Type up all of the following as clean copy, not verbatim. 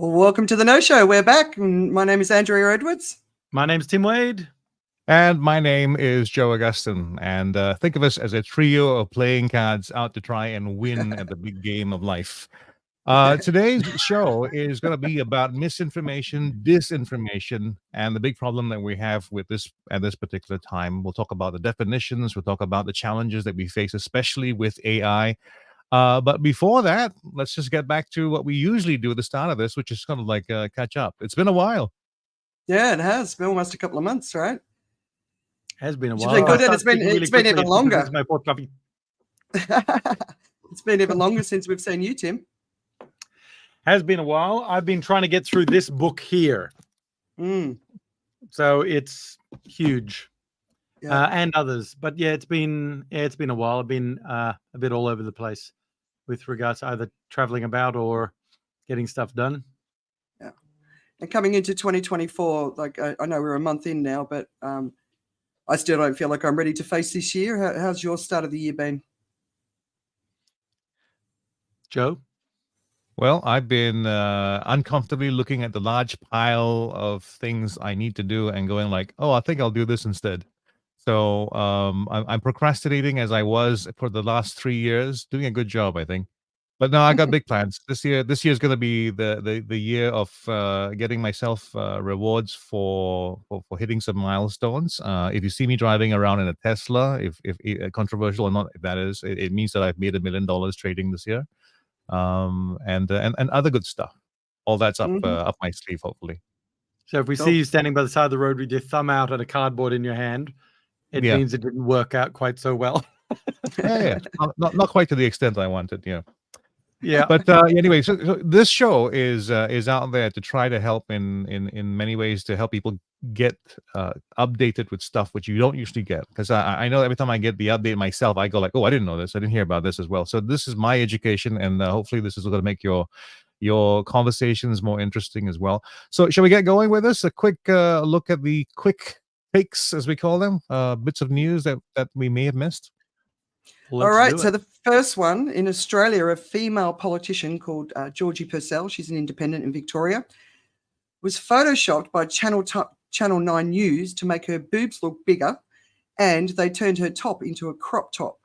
Well, welcome to the No Show. We're back. My name is Andrea Edwards. My name's Tim Wade. And my name is Joe Augustin. And think of us as a trio of playing cards out to try and win at the big game of life. Today's show is going to be about misinformation, disinformation, and the big problem that we have with this at this particular time. We'll talk about the definitions. We'll talk about the challenges that we face, especially with AI. But before that, let's just get back to what we usually do at the start of this, which is kind of like catch up. It's been a while. Yeah, it has. It's been almost a couple of months, right? Has been a while. It's been good, and it's been even longer. My fourth copy. It's been even longer since we've seen you, Tim. Has been a while. I've been trying to get through this book here. So it's huge. Yeah. And others. But yeah, it's been a while. I've been a bit all over the place with regards to either traveling about or getting stuff done. Yeah. And coming into 2024, like I know we're a month in now, but I still don't feel like I'm ready to face this year. How's your start of the year been? Joe? Well, I've been uncomfortably looking at the large pile of things I need to do and going like, oh, I think I'll do this instead. So I'm procrastinating as I was for the last 3 years, doing a good job, I think. But no, I got big plans this year. This year is going to be the year of getting myself rewards for hitting some milestones. If you see me driving around in a Tesla, if controversial or not, if that is, it means that I've made $1 million trading this year, and other good stuff. All that's up my sleeve, hopefully. So if we see you standing by the side of the road with your thumb out and a cardboard in your hand, it means it didn't work out quite so well. yeah. Not quite to the extent I wanted, Yeah. But anyway, so this show is out there to try to help in many ways to help people get updated with stuff which you don't usually get. Because I know every time I get the update myself, I go like, oh, I didn't know this. I didn't hear about this as well. So this is my education, and hopefully this is going to make your conversations more interesting as well. So shall we get going with this? A quick look at the quick takes, as we call them, bits of news that we may have missed. All right, so the first one in Australia, a female politician called Georgie Purcell, she's an independent in Victoria, was photoshopped by Channel 9 News to make her boobs look bigger, and they turned her top into a crop top,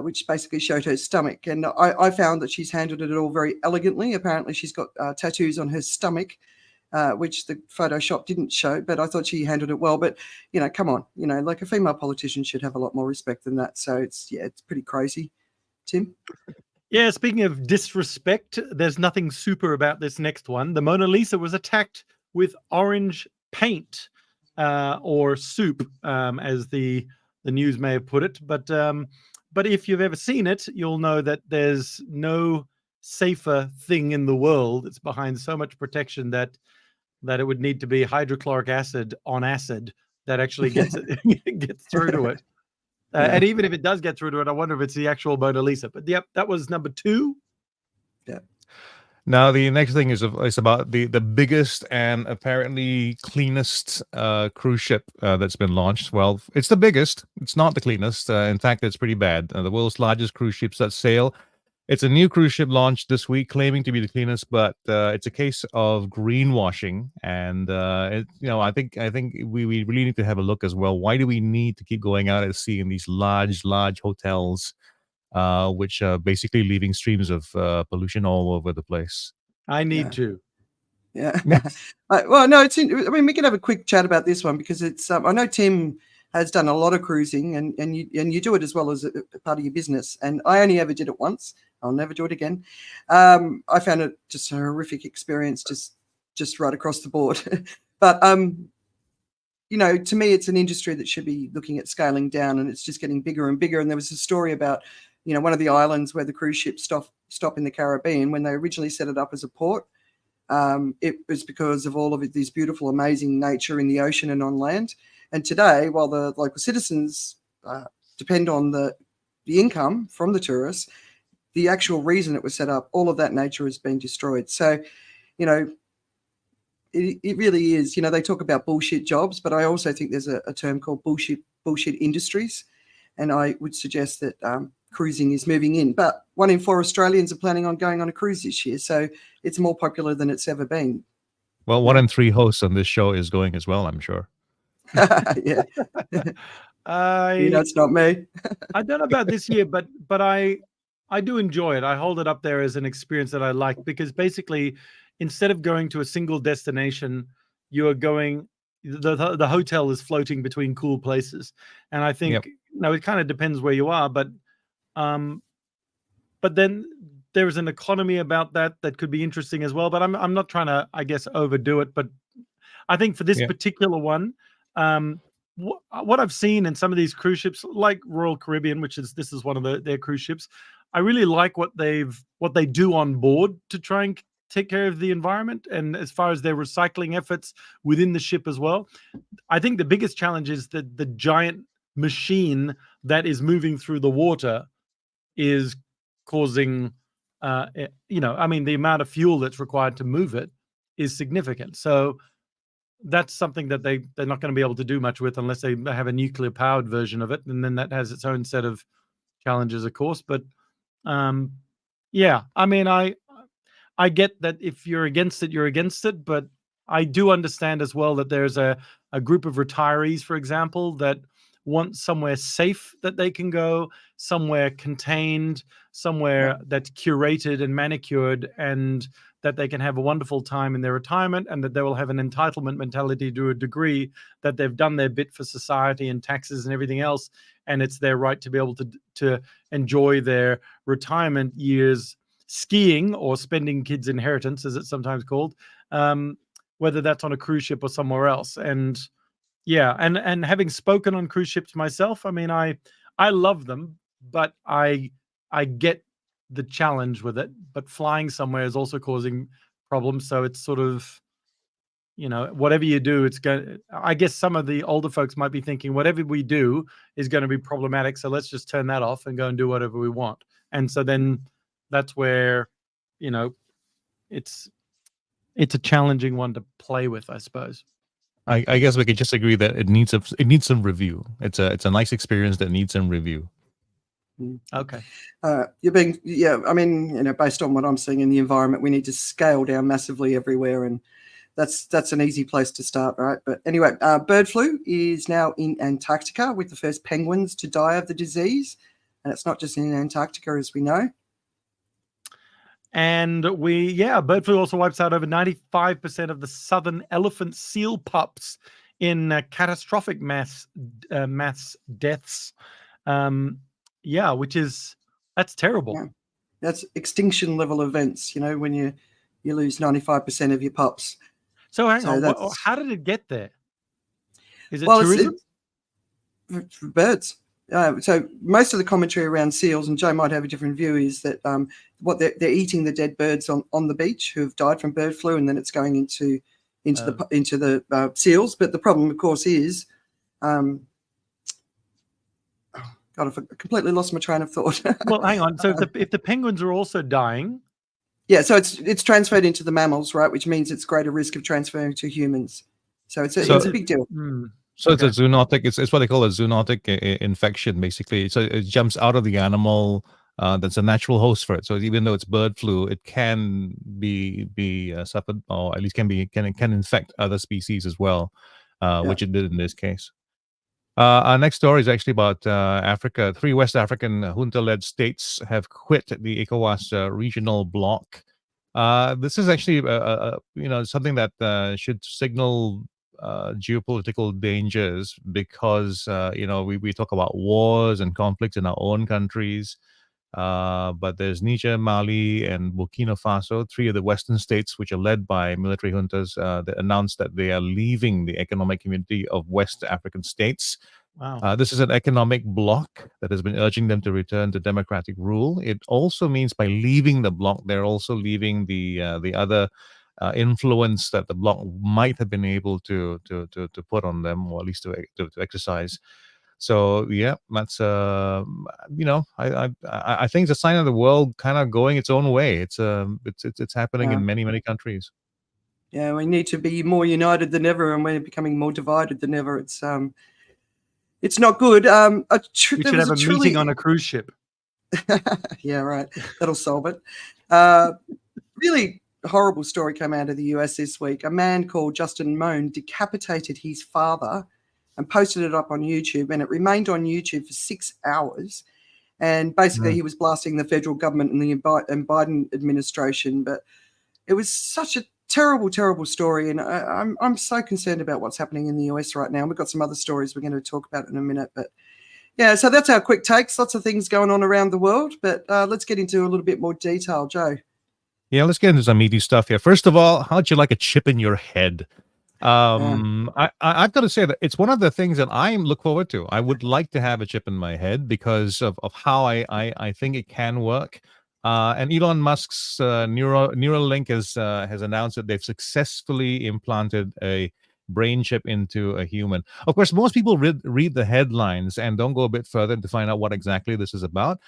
which basically showed her stomach. And I found that she's handled it all very elegantly. Apparently she's got tattoos on her stomach, which the Photoshop didn't show, but I thought she handled it well. But, come on, like a female politician should have a lot more respect than that. So it's pretty crazy. Tim? Yeah, speaking of disrespect, there's nothing super about this next one. The Mona Lisa was attacked with orange paint or soup, as the news may have put it. But if you've ever seen it, you'll know that there's no safer thing in the world. It's behind so much protection that it would need to be hydrochloric acid on acid that actually gets through to it. And even if it does get through to it, I wonder if it's the actual Mona Lisa. But yep, that was number 2. Yeah. Now the next thing is about the biggest and apparently cleanest cruise ship that's been launched. Well, it's the biggest. It's not the cleanest. In fact, it's pretty bad. The world's largest cruise ships that sail. It's a new cruise ship launched this week, claiming to be the cleanest, but it's a case of greenwashing. And I think we really need to have a look as well. Why do we need to keep going out at sea in these large hotels, which are basically leaving streams of pollution all over the place? I need to. Yeah. Well, no, we can have a quick chat about this one because it's. I know Tim has done a lot of cruising, and you do it as well as a part of your business. And I only ever did it once. I'll never do it again. I found it just a horrific experience, just right across the board. But to me, it's an industry that should be looking at scaling down, and it's just getting bigger and bigger. And there was a story about one of the islands where the cruise ships stop in the Caribbean. When they originally set it up as a port, it was because of all of these beautiful, amazing nature in the ocean and on land. And today, while the local citizens depend on the income from the tourists, the actual reason it was set up, all of that nature has been destroyed. So, it really is. They talk about bullshit jobs, but I also think there's a term called bullshit industries. And I would suggest that cruising is moving in. But 1 in 4 Australians are planning on going on a cruise this year, so it's more popular than it's ever been. Well, 1 in 3 hosts on this show is going as well, I'm sure. Yeah. It's not me. I don't know about this year, but I do enjoy it. I hold it up there as an experience that I like, because basically, instead of going to a single destination, you are going. The hotel is floating between cool places, and I think it kind of depends where you are, but then there is an economy about that could be interesting as well. But I'm not trying to, I guess, overdo it. But I think for this particular one, what I've seen in some of these cruise ships, like Royal Caribbean, this is one of their cruise ships, I really like what they do on board to try and take care of the environment, and as far as their recycling efforts within the ship as well. I think the biggest challenge is that the giant machine that is moving through the water is causing, the amount of fuel that's required to move it is significant. So that's something that they're not going to be able to do much with unless they have a nuclear powered version of it, and then that has its own set of challenges, of course. But I get that if you're against it, you're against it. But I do understand as well that there's a group of retirees, for example, that want somewhere safe that they can go, somewhere contained, somewhere that's curated and manicured, and that they can have a wonderful time in their retirement, and that they will have an entitlement mentality to a degree, that they've done their bit for society and taxes and everything else, and it's their right to be able to enjoy their retirement years skiing or spending kids' inheritance, as it's sometimes called, whether that's on a cruise ship or somewhere else. And and having spoken on cruise ships myself, I love them, but I get the challenge with it. But flying somewhere is also causing problems, so it's sort of, whatever you do, it's going. I guess some of the older folks might be thinking, whatever we do is going to be problematic, so let's just turn that off and go and do whatever we want. And so then that's where, it's a challenging one to play with, I suppose. I guess we could just agree that it needs some review. It's a nice experience that needs some review. Okay. Based on what I'm seeing in the environment, we need to scale down massively everywhere, and that's an easy place to start, right? But anyway, bird flu is now in Antarctica, with the first penguins to die of the disease, and it's not just in Antarctica, as we know. And bird flu also wipes out over 95% of the southern elephant seal pups in catastrophic mass deaths. That's terrible. Yeah. That's extinction level events, when you lose 95% of your pups. So hang on, how did it get there? Is it tourism? It's birds. So most of the commentary around seals, and Joe might have a different view, is that what they're eating the dead birds on the beach who have died from bird flu, and then it's going into the seals. But the problem, of course, is God, I've completely lost my train of thought. Well, hang on. So if the penguins are also dying, so it's transferred into the mammals, right? Which means it's greater risk of transferring to humans. So it's a big deal. So it's a zoonotic. It's what they call a zoonotic infection, basically. So it jumps out of the animal that's a natural host for it. So even though it's bird flu, it can be suffered, or at least can infect other species as well, which it did in this case. Our next story is actually about Africa. 3 West African junta-led states have quit the ECOWAS regional bloc. This is actually something that should signal geopolitical dangers, because we talk about wars and conflicts in our own countries, but there's Niger, Mali, and Burkina Faso, 3 of the Western states which are led by military juntas, that announced that they are leaving the Economic Community of West African States. Wow. This is an economic bloc that has been urging them to return to democratic rule. It also means by leaving the bloc, they're also leaving the other influence that the bloc might have been able to put on them, or at least to exercise. So that's I think it's a sign of the world kind of going its own way. It's happening in many countries. Yeah, we need to be more united than ever, and we're becoming more divided than ever. It's not good. We should have a meeting on a cruise ship. Yeah, right. That'll solve it. Really horrible story came out of the US this week. A man called Justin Moan decapitated his father and posted it up on YouTube, and it remained on YouTube for 6 hours. And basically, he was blasting the federal government and the Biden administration. But it was such a terrible, terrible story, and I'm so concerned about what's happening in the US right now. And we've got some other stories we're going to talk about in a minute, but yeah, so that's our quick takes. Lots of things going on around the world, but let's get into a little bit more detail, Joe. Yeah, let's get into some meaty stuff here. First of all, how'd you like a chip in your head? I've got to say that it's one of the things that I look forward to. I would like to have a chip in my head because of how I think it can work. And Elon Musk's Neuralink has announced that they've successfully implanted a brain chip into a human. Of course, most people read the headlines and don't go a bit further to find out what exactly this is about.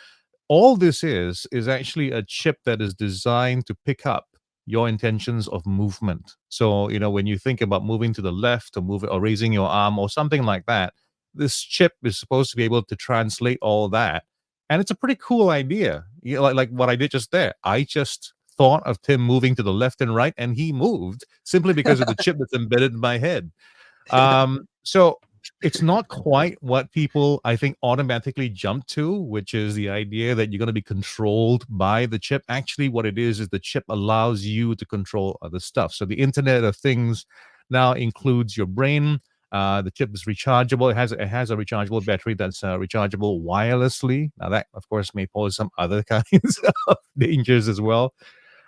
All this is actually a chip that is designed to pick up your intentions of movement. So, when you think about moving to the left or raising your arm or something like that, this chip is supposed to be able to translate all that. And it's a pretty cool idea. Like what I did just there. I just thought of Tim moving to the left and right, and he moved simply because of the chip that's embedded in my head. So it's not quite what people, I think, automatically jump to, which is the idea that you're going to be controlled by the chip. Actually, what it is the chip allows you to control other stuff. So the Internet of Things now includes your brain. The chip is rechargeable. It has a rechargeable battery that's rechargeable wirelessly. Now that, of course, may pose some other kinds of dangers as well.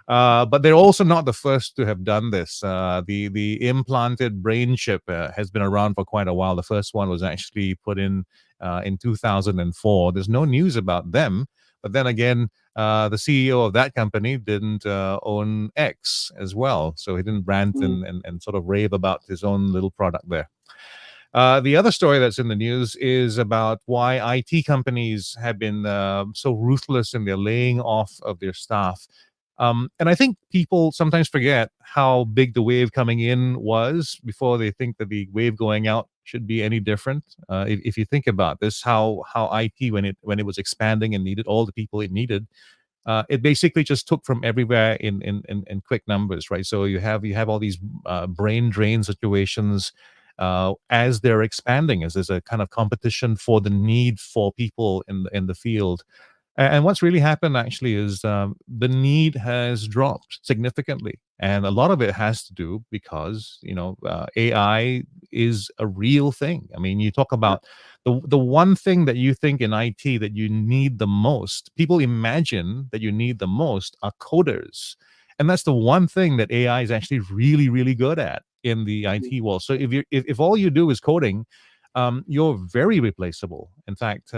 But they're also not the first to have done this. The implanted brain chip has been around for quite a while. The first one was actually put in 2004. There's no news about them. But then again, the CEO of that company didn't own X as well. So he didn't rant and sort of rave about his own little product there. The other story that's in the news is about why IT companies have been so ruthless in their laying off of their staff. And I think people sometimes forget how big the wave coming in was before they think that the wave going out should be any different. If you think about this, how IT, when it was expanding and needed all the people it needed, it basically just took from everywhere in quick numbers, right? So you have all these brain drain situations as they're expanding, as there's a kind of competition for the need for people in the field. And what's really happened actually is the need has dropped significantly. And a lot of it has to do because, AI is a real thing. I mean, you talk about the one thing that you think in IT that you need the most, people imagine that you need the most are coders. And that's the one thing that AI is actually really, really good at in the IT world. So if all you do is coding, you're very replaceable. In fact,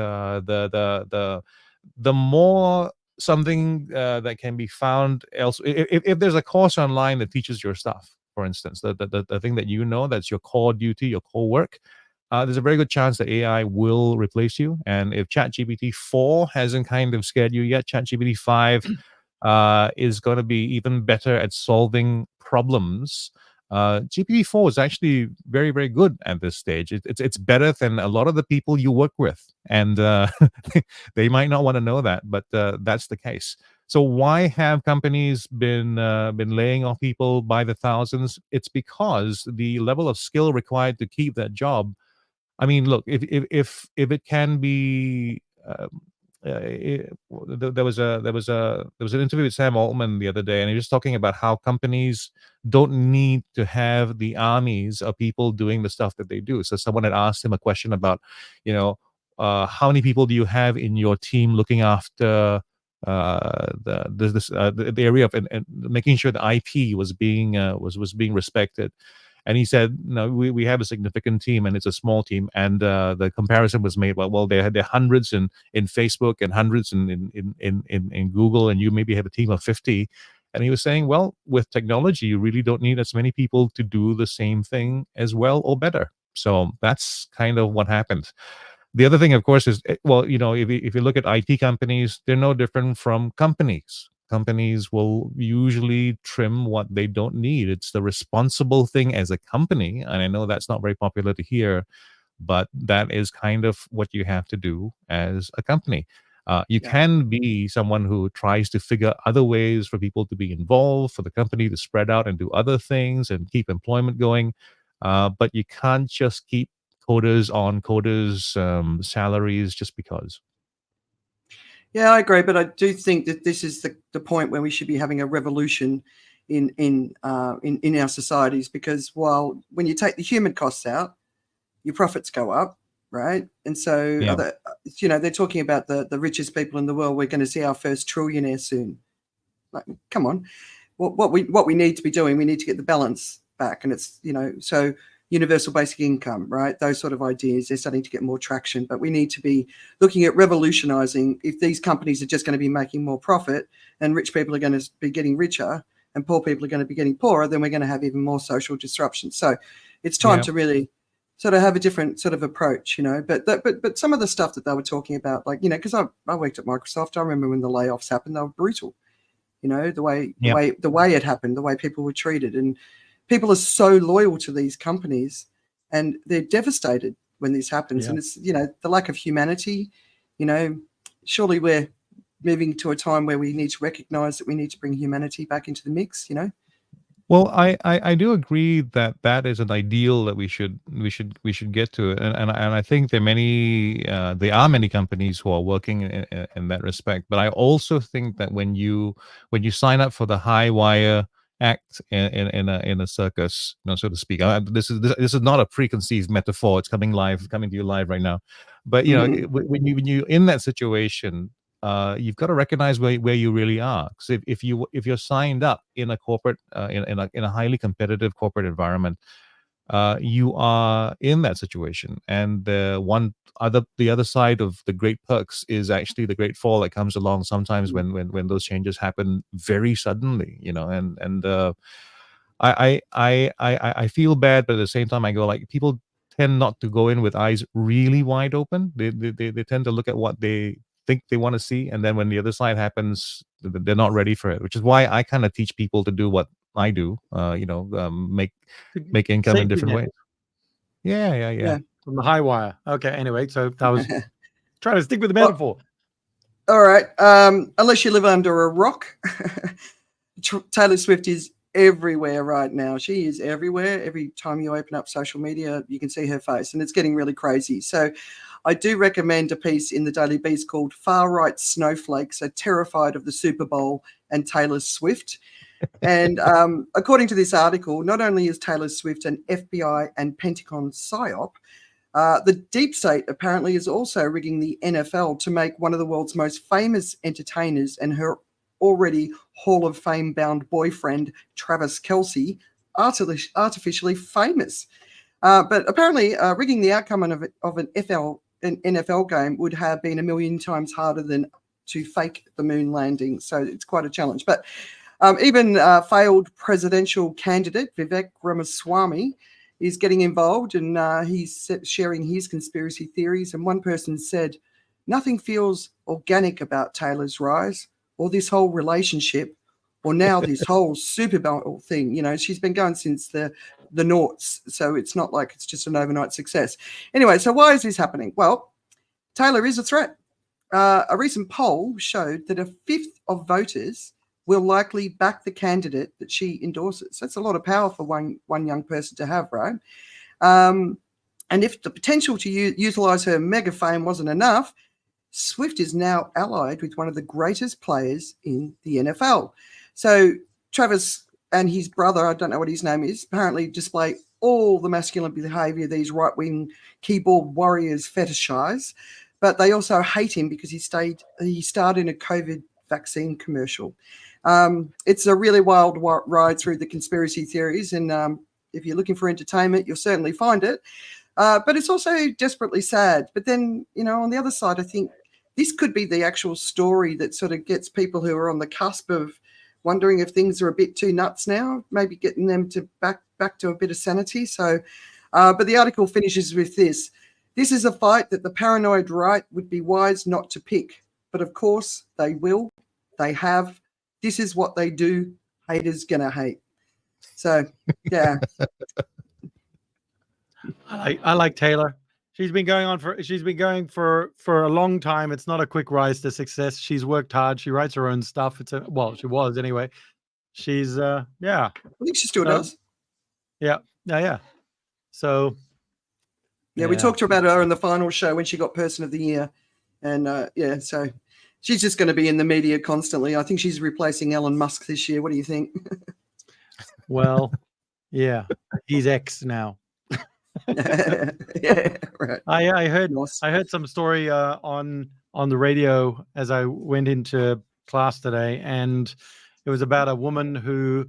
the more something that can be found else, if there's a course online that teaches your stuff, for instance, the thing that that's your core duty, your core work, there's a very good chance that AI will replace you. And if ChatGPT 4 hasn't kind of scared you yet, ChatGPT 5 is going to be even better at solving problems. GPT-4 is actually very, very good at this stage. It's better than a lot of the people you work with, and they might not want to know that, but that's the case. So why have companies been laying off people by the thousands? It's because the level of skill required to keep that job. I mean, look, if it can be. There was an interview with Sam Altman the other day, and he was talking about how companies don't need to have the armies of people doing the stuff that they do. So someone had asked him a question about, how many people do you have in your team looking after the area of and making sure the IP was being respected. And he said, no, we have a significant team, and it's a small team. And the comparison was made, well, there are hundreds in Facebook and hundreds in Google, and you maybe have a team of 50. And he was saying, well, with technology, you really don't need as many people to do the same thing as well or better. So that's kind of what happened. The other thing, of course, is, well, if you look at IT companies, they're no different from companies. Companies will usually trim what they don't need. It's the responsible thing as a company. And I know that's not very popular to hear, but that is kind of what you have to do as a company. You Yeah. can be someone who tries to figure other ways for people to be involved, for the company to spread out and do other things and keep employment going. But you can't just keep coders on coders' salaries just because. Yeah, I agree, but I do think that this is the point where we should be having a revolution in our societies, because while when you take the human costs out, your profits go up, right? And so, Yeah. they're talking about the richest people in the world. We're going to see our first trillionaire soon. Like, come on, what we need to be doing, we need to get the balance back, and it's so universal basic income, right? Those sort of ideas, they're starting to get more traction, but we need to be looking at revolutionizing. If these companies are just going to be making more profit and rich people are going to be getting richer and poor people are going to be getting poorer, then we're going to have even more social disruption. So it's time to really sort of have a different sort of approach, but some of the stuff that they were talking about, like, because I worked at Microsoft. I remember when the layoffs happened, they were brutal, the way it happened, the way people were treated, and people are so loyal to these companies, and they're devastated when this happens. Yeah. And it's, the lack of humanity, surely we're moving to a time where we need to recognize that we need to bring humanity back into the mix, Well, I do agree that is an ideal that we should get to, and I think there are many companies who are working in that respect. But I also think that when you sign up for the high wire act in a circus, so to speak. This is not a preconceived metaphor. It's coming to you live right now. But when you in that situation, you've got to recognize where you really are. Because if you're signed up in a corporate in a highly competitive corporate environment, you are in that situation. And the other side of the great perks is actually the great fall that comes along sometimes when those changes happen very suddenly. I feel bad, but at the same time I go, like, people tend not to go in with eyes really wide open. They tend to look at what they think they want to see, and then when the other side happens, they're not ready for it, which is why I kind of teach people to do what I do, make income in different ways. Yeah. From the high wire. Okay, anyway, so that was trying to stick with the Well, metaphor. all right. Unless you live under a rock, Taylor Swift is everywhere right now. She is everywhere. Every time you open up social media, you can see her face, and it's getting really crazy. So I do recommend a piece in the Daily Beast called "Far Right Snowflakes Are Terrified of the Super Bowl and Taylor Swift." And according to this article, not only is Taylor Swift an FBI and Pentagon psyop, the deep state apparently is also rigging the NFL to make one of the world's most famous entertainers and her already Hall of Fame bound boyfriend, Travis Kelce, artificially famous. But apparently rigging the outcome of an NFL game would have been 1 million times harder than to fake the moon landing. So it's quite a challenge. But even failed presidential candidate Vivek Ramaswamy is getting involved, and he's sharing his conspiracy theories. And one person said, "Nothing feels organic about Taylor's rise or this whole relationship or now this whole Super Bowl thing." She's been going since the noughts, so it's not like it's just an overnight success. Anyway, so why is this happening? Well, Taylor is a threat. A recent poll showed that 1/5 of voters will likely back the candidate that she endorses. That's a lot of power for one young person to have, right? And if the potential to utilize her mega fame wasn't enough, Swift is now allied with one of the greatest players in the NFL. So Travis and his brother, I don't know what his name is, apparently display all the masculine behavior these right-wing keyboard warriors fetishize, but they also hate him because he starred in a COVID vaccine commercial. It's a really wild ride through the conspiracy theories, and if you're looking for entertainment, you'll certainly find it. But it's also desperately sad. But then, on the other side, I think this could be the actual story that sort of gets people who are on the cusp of wondering if things are a bit too nuts now, maybe getting them to back to a bit of sanity. So, but the article finishes with this. "This is a fight that the paranoid right would be wise not to pick. But of course, they will. They have. This is what they do. Haters gonna hate." So, yeah. I like Taylor. She's been going for a long time. It's not a quick rise to success. She's worked hard. She writes her own stuff. She was anyway. She's I think she still does. Yeah. So we talked about her in the final show when she got Person of the Year, and so she's just going to be in the media constantly. I think she's replacing Elon Musk this year. What do you think? Well, yeah, he's X now. Yeah, right. I heard some story on the radio as I went into class today, and it was about a woman who,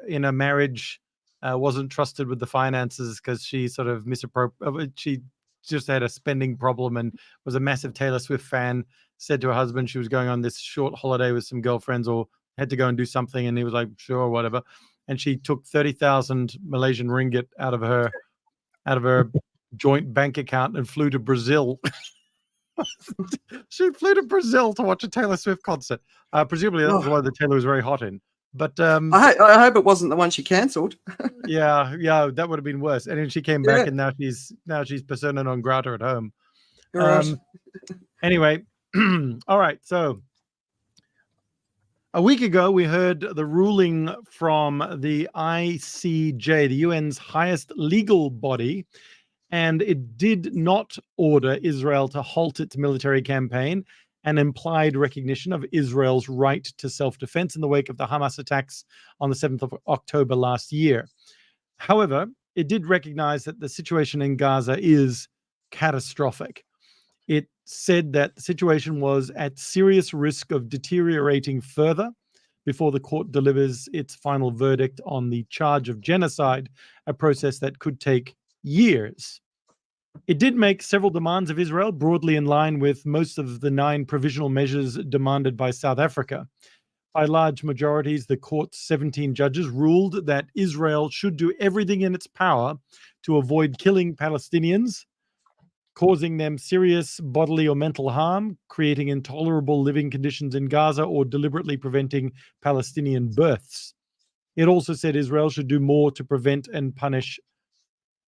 in a marriage, wasn't trusted with the finances because she sort of she just had a spending problem and was a massive Taylor Swift fan. Said to her husband she was going on this short holiday with some girlfriends or had to go and do something, and he was like, sure, whatever. And she took 30,000 Malaysian ringgit out of her joint bank account and flew to Brazil. She flew to Brazil to watch a Taylor Swift concert. Presumably that was one that Taylor was very hot in. But I hope it wasn't the one she cancelled. yeah, that would have been worse. And then she came back, and now she's persona non grata at home. Anyway, all right. So a week ago, we heard the ruling from the ICJ, the UN's highest legal body, and it did not order Israel to halt its military campaign, an implied recognition of Israel's right to self-defense in the wake of the Hamas attacks on the 7th of October last year. However, it did recognize that the situation in Gaza is catastrophic. It said that the situation was at serious risk of deteriorating further before the court delivers its final verdict on the charge of genocide, a process that could take years. It did make several demands of Israel, broadly in line with most of the 9 provisional measures demanded by South Africa. By large majorities, the court's 17 judges ruled that Israel should do everything in its power to avoid killing Palestinians, causing them serious bodily or mental harm, creating intolerable living conditions in Gaza, or deliberately preventing Palestinian births. It also said Israel should do more to prevent and punish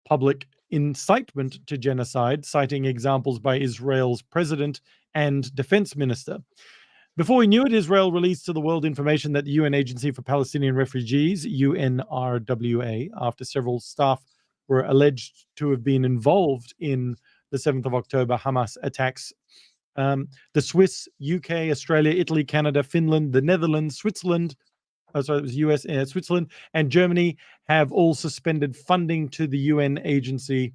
public incitement to genocide, citing examples by Israel's president and defense minister. Before we knew it, Israel released to the world information that the UN Agency for Palestinian Refugees, UNRWA, after several staff were alleged to have been involved in the 7th of October Hamas attacks. The Swiss, UK, Australia, Italy, Canada, Finland, the Netherlands, Switzerland, US, Switzerland, and Germany have all suspended funding to the UN agency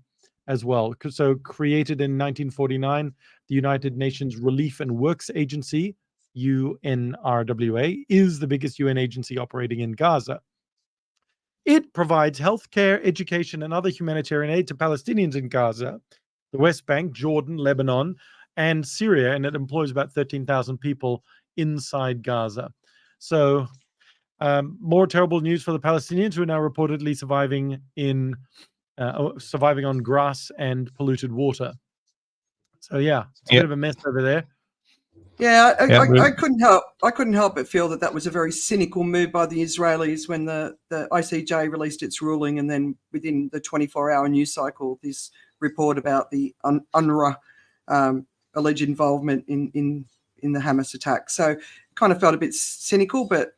as well. So created in 1949, the United Nations Relief and Works Agency, UNRWA, is the biggest UN agency operating in Gaza. It provides healthcare, education, and other humanitarian aid to Palestinians in Gaza, the West Bank, Jordan, Lebanon, and Syria, and it employs about 13,000 people inside Gaza. So more terrible news for the Palestinians, who are now reportedly surviving on grass and polluted water. So it's a bit of a mess over there. Yeah, I couldn't help but feel that was a very cynical move by the Israelis when the ICJ released its ruling, and then within the 24-hour news cycle, this report about the UNRWA alleged involvement in the Hamas attack. So kind of felt a bit cynical, but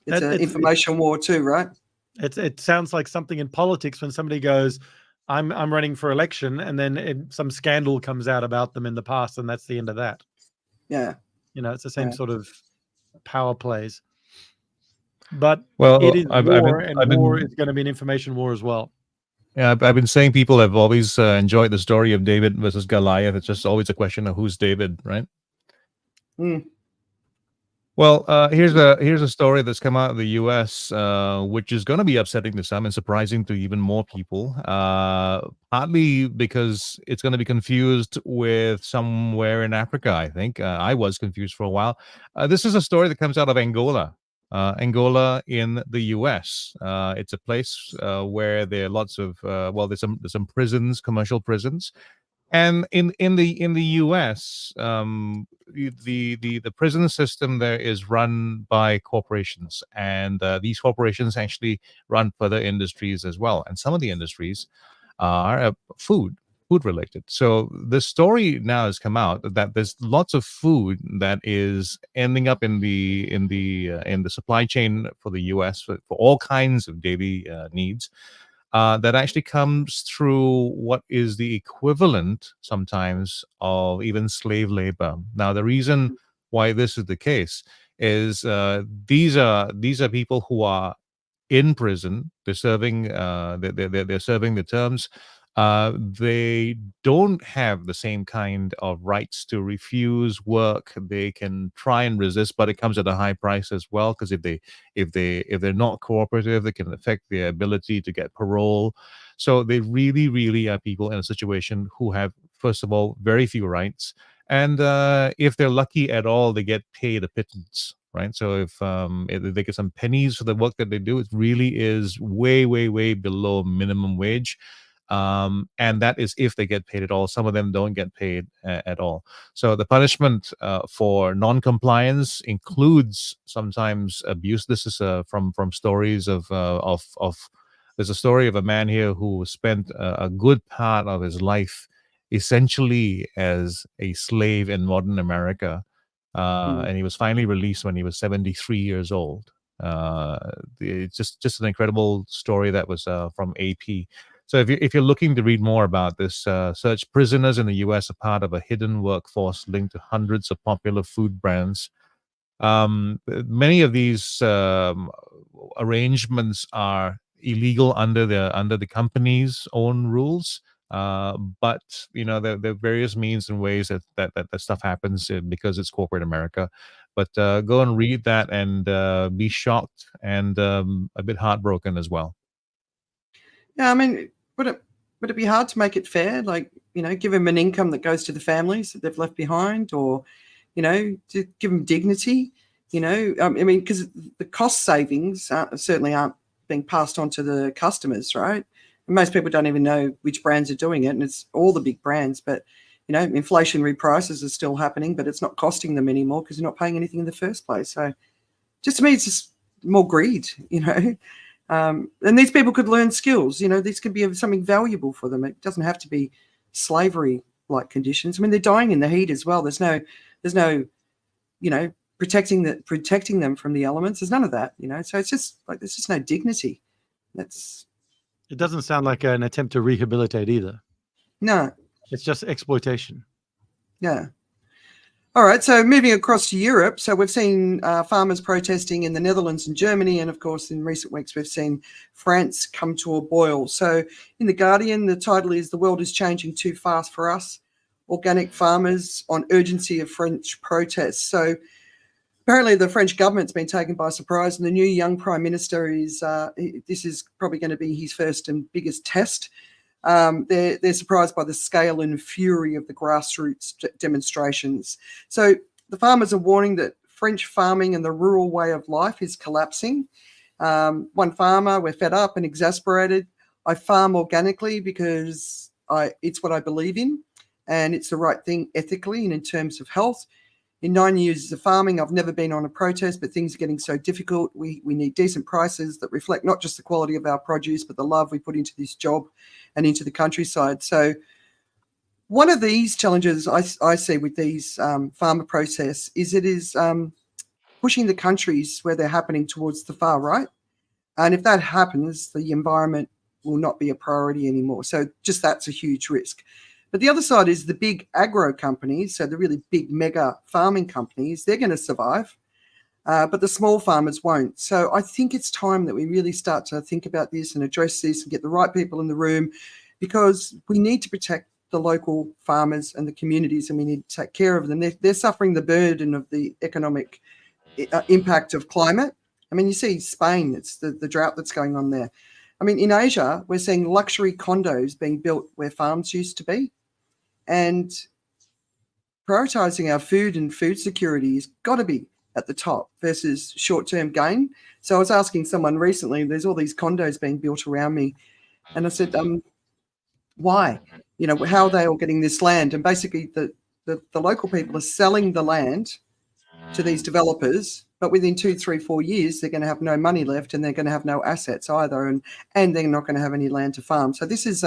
it's an information war too, right? It sounds like something in politics when somebody goes, I'm running for election, and then some scandal comes out about them in the past, and that's the end of that. Yeah. It's the same sort of power plays. But Well, it is war, and war is going to be an information war as well. Yeah, I've been saying people have always enjoyed the story of David versus Goliath. It's just always a question of who's David, right? Well, here's a story that's come out of the U.S., which is going to be upsetting to some and surprising to even more people, partly because it's going to be confused with somewhere in Africa, I think. I was confused for a while. This is a story that comes out of Angola. Angola in the U.S. It's a place where there are lots of there's some prisons, commercial prisons. And in the U.S., the prison system there is run by corporations, and these corporations actually run further industries as well. And some of the industries are food. food related. So the story now has come out that there's lots of food that is ending up in the supply chain for the U.S. for all kinds of daily needs. That actually comes through what is the equivalent sometimes of even slave labor. Now, the reason why this is the case is these are people who are in prison. They're serving they're serving the terms. They don't have the same kind of rights to refuse work. They can try and resist, but it comes at a high price as well. Because if they're not cooperative, they can affect their ability to get parole. So they really are people in a situation who have, first of all, very few rights, and if they're lucky at all, they get paid a pittance. Right, so if they get some pennies for the work that they do, it really is way below minimum wage. And that is if they get paid at all. Some of them don't get paid at all. So the punishment for non-compliance includes sometimes abuse. This is from stories of there's a story of a man here who spent a good part of his life essentially as a slave in modern America. And he was finally released when he was 73 years old. It's just an incredible story that was from AP. So if you're looking to read more about this, search "Prisoners in the U.S. are part of a hidden workforce linked to hundreds of popular food brands." Many of these arrangements are illegal under the company's own rules. But there are various means and ways that stuff happens because it's corporate America. But go and read that and be shocked and a bit heartbroken as well. Yeah, I mean, would it be hard to make it fair? Like, give them an income that goes to the families that they've left behind, or, to give them dignity. I mean, because the cost savings certainly aren't being passed on to the customers, right? And most people don't even know which brands are doing it, and it's all the big brands. But inflationary prices are still happening, but it's not costing them anymore because they're not paying anything in the first place. So, just to me, it's just more greed, and these people could learn skills. This could be something valuable for them. It doesn't have to be slavery-like conditions. I mean, they're dying in the heat as well. There's no, protecting them from the elements. There's none of that. So it's just like there's just no dignity. It doesn't sound like an attempt to rehabilitate either. No. It's just exploitation. Yeah. All right. So moving across to Europe. So we've seen farmers protesting in the Netherlands and Germany. And of course, in recent weeks, we've seen France come to a boil. So in The Guardian, the title is "The World is Changing Too Fast for Us. Organic Farmers on Urgency of French Protests." So apparently the French government's been taken by surprise, and the new young prime minister this is probably going to be his first and biggest test. They're surprised by the scale and fury of the grassroots demonstrations. So the farmers are warning that French farming and the rural way of life is collapsing. One farmer: "We're fed up and exasperated. I farm organically because it's what I believe in, and it's the right thing ethically and in terms of health. In 9 years of farming, I've never been on a protest, but things are getting so difficult. We need decent prices that reflect not just the quality of our produce, but the love we put into this job and into the countryside." So one of these challenges I see with these farmer protests is it is pushing the countries where they're happening towards the far right. And if that happens, the environment will not be a priority anymore. So just that's a huge risk. But the other side is the big agro companies, so the really big mega farming companies, they're going to survive, but the small farmers won't. So I think it's time that we really start to think about this and address this and get the right people in the room, because we need to protect the local farmers and the communities, and we need to take care of them. They're suffering the burden of the economic impact of climate. I mean, you see Spain, it's the drought that's going on there. I mean, in Asia, we're seeing luxury condos being built where farms used to be. And prioritizing our food and food security has got to be at the top versus short-term gain. So I was asking someone recently, there's all these condos being built around me. And I said, why? How are they all getting this land? And basically the local people are selling the land to these developers, but within 2, 3, 4 years, they're going to have no money left and they're going to have no assets either. And they're not going to have any land to farm. So this is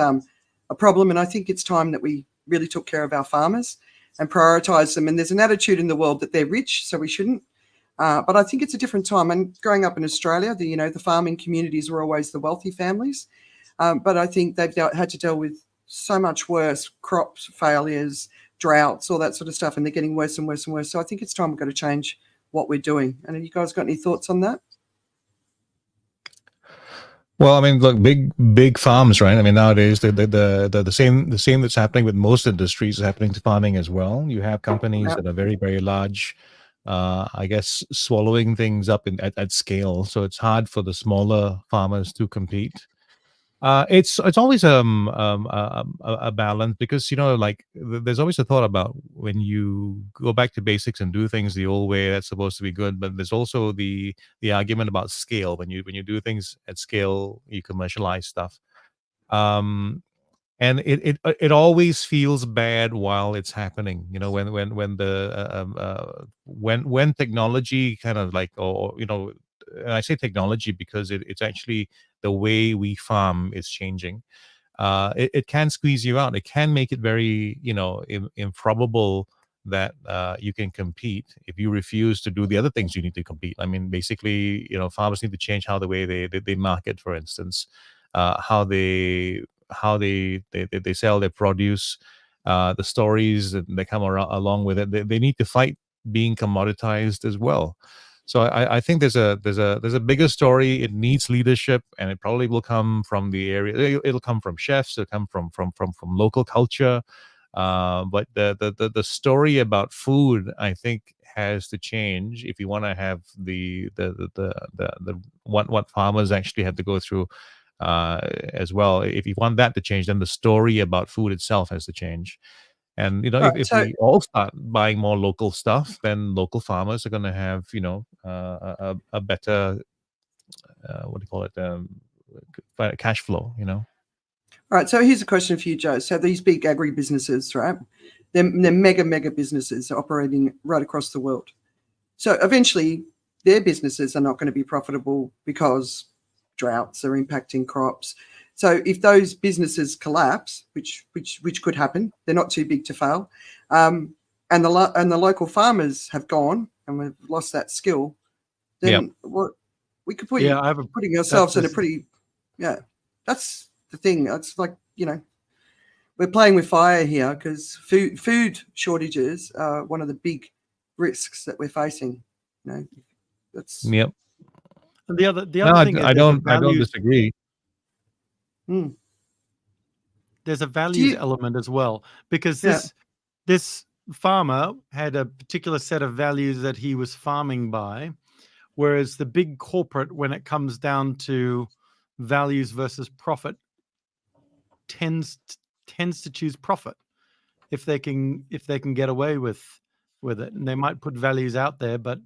a problem. And I think it's time that we really took care of our farmers and prioritize them. And there's an attitude in the world that they're rich, so we shouldn't. But I think it's a different time. And growing up in Australia, the farming communities were always the wealthy families. But I think they've had to deal with so much worse, crop failures, droughts, all that sort of stuff, and they're getting worse and worse and worse. So I think it's time we've got to change what we're doing. And have you guys got any thoughts on that? Well, I mean, look, big farms, right? I mean, nowadays the same that's happening with most industries is happening to farming as well. You have companies that are very, very large, I guess, swallowing things up at scale. So it's hard for the smaller farmers to compete. It's always a balance, because like there's always a thought about when you go back to basics and do things the old way, that's supposed to be good, but there's also the argument about scale. When you do things at scale, you commercialize stuff, and it always feels bad while it's happening. When technology kind of like, or and I say technology because it's actually the way we farm is changing. It can squeeze you out. It can make it very, improbable that you can compete if you refuse to do the other things you need to compete. I mean, basically, farmers need to change how the way they market, for instance, how they sell their produce, the stories that come along with it. They need to fight being commoditized as well. So I think there's a bigger story. It needs leadership, and it probably will come from the area. It'll come from chefs. It'll come from local culture. But the story about food, I think, has to change if you want to have the what farmers actually have to go through as well. If you want that to change, then the story about food itself has to change. And if we all start buying more local stuff, then local farmers are going to have a better what do you call it, cash flow. All right. So here's a question for you, Joe. So these big agri businesses, right? They're mega businesses operating right across the world. So eventually, their businesses are not going to be profitable because droughts are impacting crops. So if those businesses collapse, which could happen, they're not too big to fail, and the local farmers have gone and we've lost that skill, then what we could put putting ourselves in a pretty that's the thing. It's like we're playing with fire here, because food shortages are one of the big risks that we're facing. That's And the other thing is I don't disagree. There's a values element as well, because this farmer had a particular set of values that he was farming by, whereas the big corporate, when it comes down to values versus profit, tends to choose profit if they can get away with it, and they might put values out there, but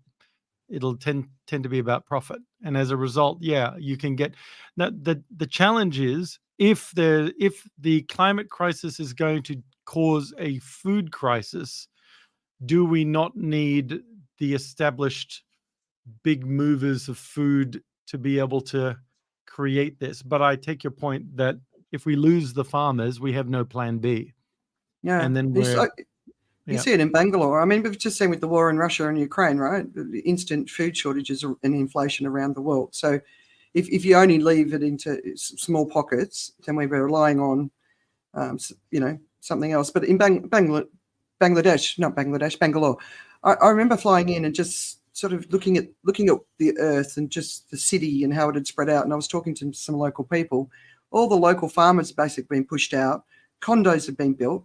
it'll tend to be about profit. And as a result, you can get the challenge is, if the climate crisis is going to cause a food crisis, do we not need the established big movers of food to be able to create this? But I take your point that if we lose the farmers, we have no plan B. And then you see it in Bangalore. I mean, we've just seen with the war in Russia and Ukraine, right? The instant food shortages and inflation around the world. So if you only leave it into small pockets, then we're relying on, something else. But in Bangalore, I remember flying in and just sort of looking at the earth and just the city and how it had spread out. And I was talking to some local people. All the local farmers basically been pushed out. Condos have been built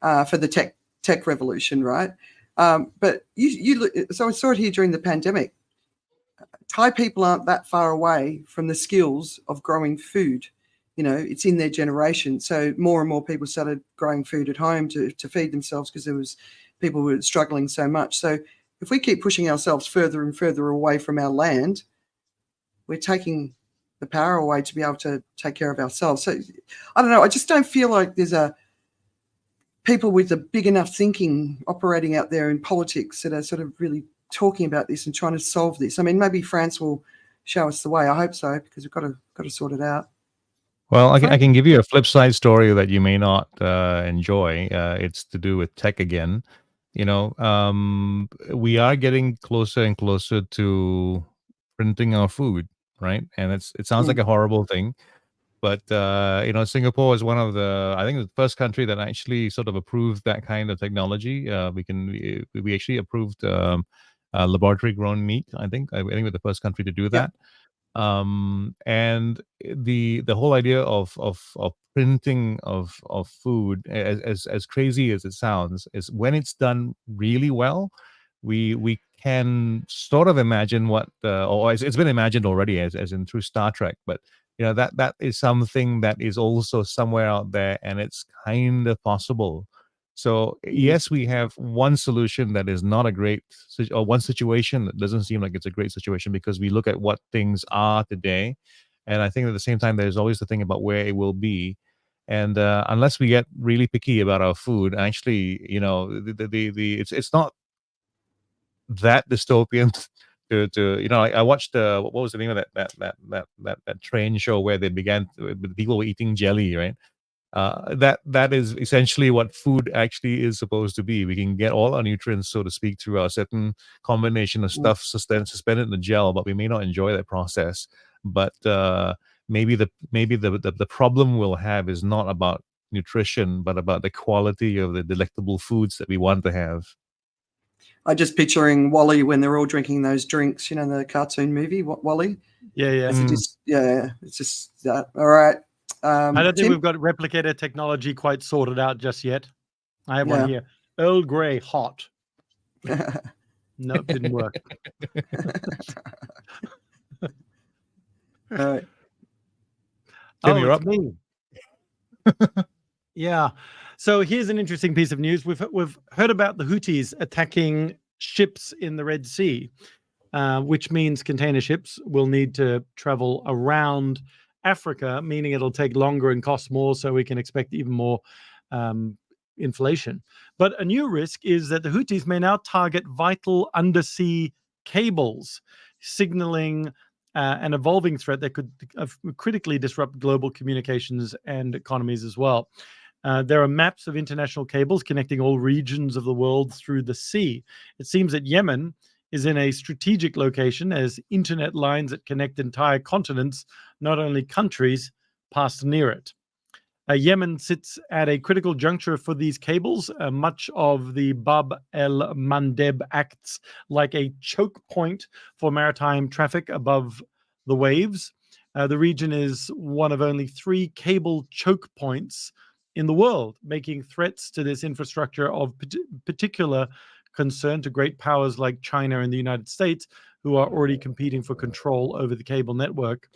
for the tech revolution, right? But so I saw it here during the pandemic. Thai people aren't that far away from the skills of growing food. It's in their generation. So more and more people started growing food at home to feed themselves, because people were struggling so much. So if we keep pushing ourselves further and further away from our land, we're taking the power away to be able to take care of ourselves. So I don't know. I just don't feel like there's people with a big enough thinking operating out there in politics that are sort of really talking about this and trying to solve this. I mean, maybe France will show us the way. I hope so, because we've got to sort it out. Well, I Right. can give you a flip side story that you may not enjoy. It's to do with tech again. We are getting closer and closer to printing our food, right? And it sounds like Mm. a horrible thing, but Singapore is one of I think, the first country that actually sort of approved that kind of technology. We actually approved laboratory grown meat. I think we're the first country to do Yeah. that. And the whole idea of printing of food, as crazy as it sounds, is when it's done really well, we can sort of imagine what or it's been imagined already, as in through Star Trek. But that is something that is also somewhere out there, and it's kind of possible. So Mm. yes, we have one solution that is not a great or one situation that doesn't seem like it's a great situation, because we look at what things are today, and I think at the same time there's always the thing about where it will be. And unless we get really picky about our food, actually, it's not that dystopian. I watched what was the name of that train show where they began with people were eating jelly, right? That is essentially what food actually is supposed to be. We can get all our nutrients, so to speak, through a certain combination of Mm. stuff suspended in the gel, but we may not enjoy that process. But maybe the problem we'll have is not about nutrition, but about the quality of the delectable foods that we want to have. I'm just picturing Wally when they're all drinking those drinks, the cartoon movie, Wally. Yeah, yeah. It's just that. All right. I don't think Tim? we've got replicator technology quite sorted out just yet. I have one Yeah. here. Earl Grey hot. Nope, didn't work. All right. Tim, Oh, you're it's up. me. Yeah. So here's an interesting piece of news. We've heard about the Houthis attacking ships in the Red Sea, which means container ships will need to travel around Africa, meaning it'll take longer and cost more, so we can expect even more inflation. But a new risk is that the Houthis may now target vital undersea cables, signaling an evolving threat that could critically disrupt global communications and economies as well. There are maps of international cables connecting all regions of the world through the sea. It seems that Yemen is in a strategic location, as internet lines that connect entire continents, not only countries, pass near it. Yemen sits at a critical juncture for these cables. Much of the Bab el Mandeb acts like a choke point for maritime traffic above the waves. The region is one of only 3 cable choke points in the world, making threats to this infrastructure of particular concern to great powers like China and the United States, who are already competing for control over the cable network.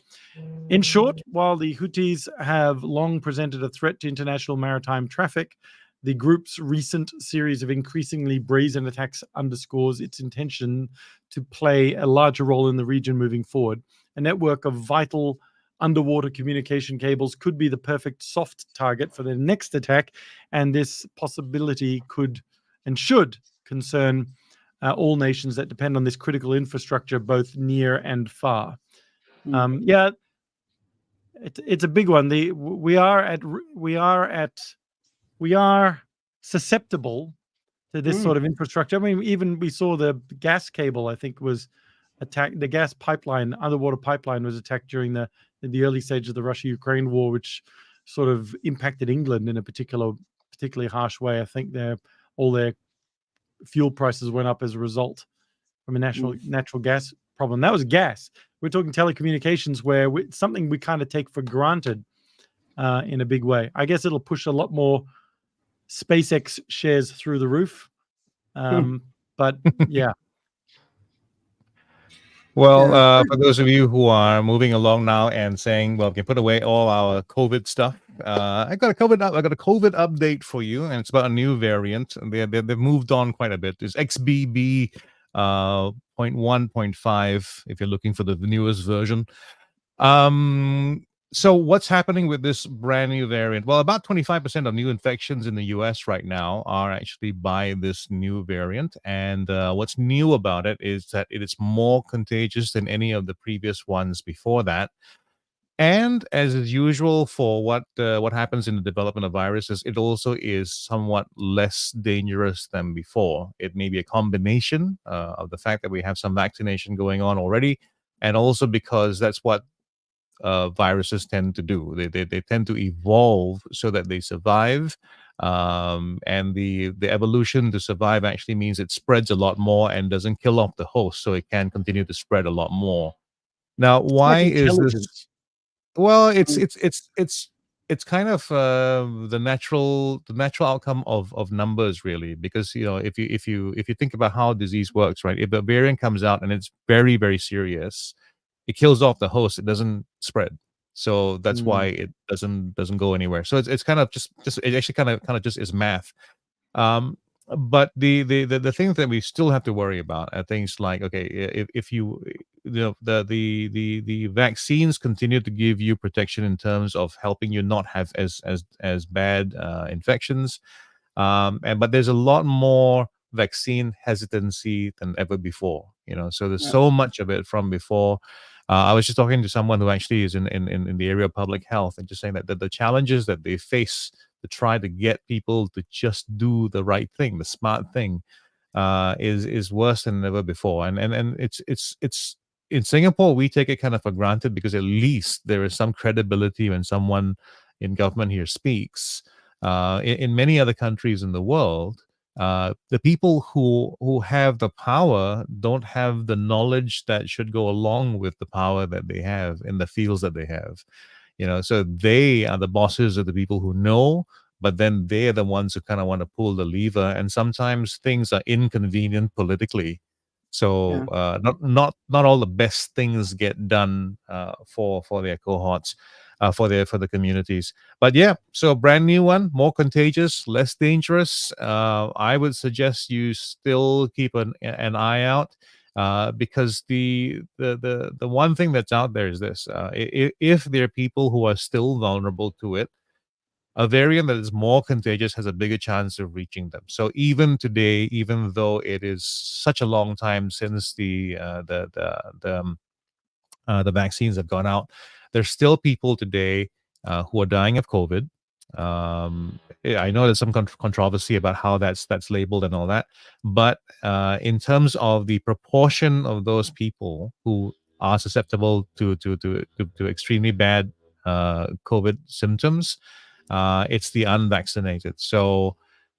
In short, while the Houthis have long presented a threat to international maritime traffic, the group's recent series of increasingly brazen attacks underscores its intention to play a larger role in the region moving forward. A network of vital underwater communication cables could be the perfect soft target for the next attack, and this possibility could and should concern all nations that depend on this critical infrastructure, both near and far. Yeah, it's a big one. We are susceptible to this sort of infrastructure. I mean, even we saw the gas cable, I think, was attacked. The gas pipeline, underwater pipeline, was attacked during the early stage of the Russia-Ukraine war, which sort of impacted England in a particularly harsh way. I think all their fuel prices went up as a result from a natural gas problem. That was gas. We're talking telecommunications, where it's something we kind of take for granted in a big way. I guess it'll push a lot more SpaceX shares through the roof. But yeah. Well, Yeah. for those of you who are moving along now and saying, "Well, we can put away all our COVID stuff," I got a COVID update for you, and it's about a new variant. And they've moved on quite a bit. It's XBB 0.1.5 if you're looking for the newest version. So what's happening with this brand new variant? Well, about 25% of new infections in the US right now are actually by this new variant. And what's new about it is that it is more contagious than any of the previous ones before that. And as is usual for what happens in the development of viruses, it also is somewhat less dangerous than before. It may be a combination of the fact that we have some vaccination going on already, and also because that's what viruses tend to do. They tend to evolve so that they survive. And the evolution to survive actually means it spreads a lot more and doesn't kill off the host, so it can continue to spread a lot more. Now, It's like why is this? intelligence. Well, Mm. it's kind of the natural outcome of numbers, really, because if you think about how disease works, right? If a variant comes out and it's very, very serious, it kills off the host. It doesn't spread. So that's why Mm. it doesn't go anywhere. So it's kind of just it actually kind of just is math. Um, but the things that we still have to worry about are things like, okay, if the vaccines continue to give you protection in terms of helping you not have as bad infections, but there's a lot more vaccine hesitancy than ever before. So there's Yeah. so much of it from before. I was just talking to someone who actually is in the area of public health, and just saying that the challenges that they face to try to get people to just do the right thing, the smart thing, is worse than ever before. And it's in Singapore, we take it kind of for granted because at least there is some credibility when someone in government here speaks. In many other countries in the world, the people who have the power don't have the knowledge that should go along with the power that they have in the fields that they have. So they are the bosses of the people who know, but then they're the ones who kind of want to pull the lever, and sometimes things are inconvenient politically. So Yeah. not all the best things get done for their cohorts, for the communities. But yeah, so a brand new one, more contagious, less dangerous. I would suggest you still keep an eye out, because the one thing that's out there is this: if there are people who are still vulnerable to it, a variant that is more contagious has a bigger chance of reaching them. So even today, even though it is such a long time since the vaccines have gone out, there's still people today who are dying of COVID. I know there's some controversy about how that's labeled and all that, but in terms of the proportion of those people who are susceptible to extremely bad COVID symptoms, it's the unvaccinated. So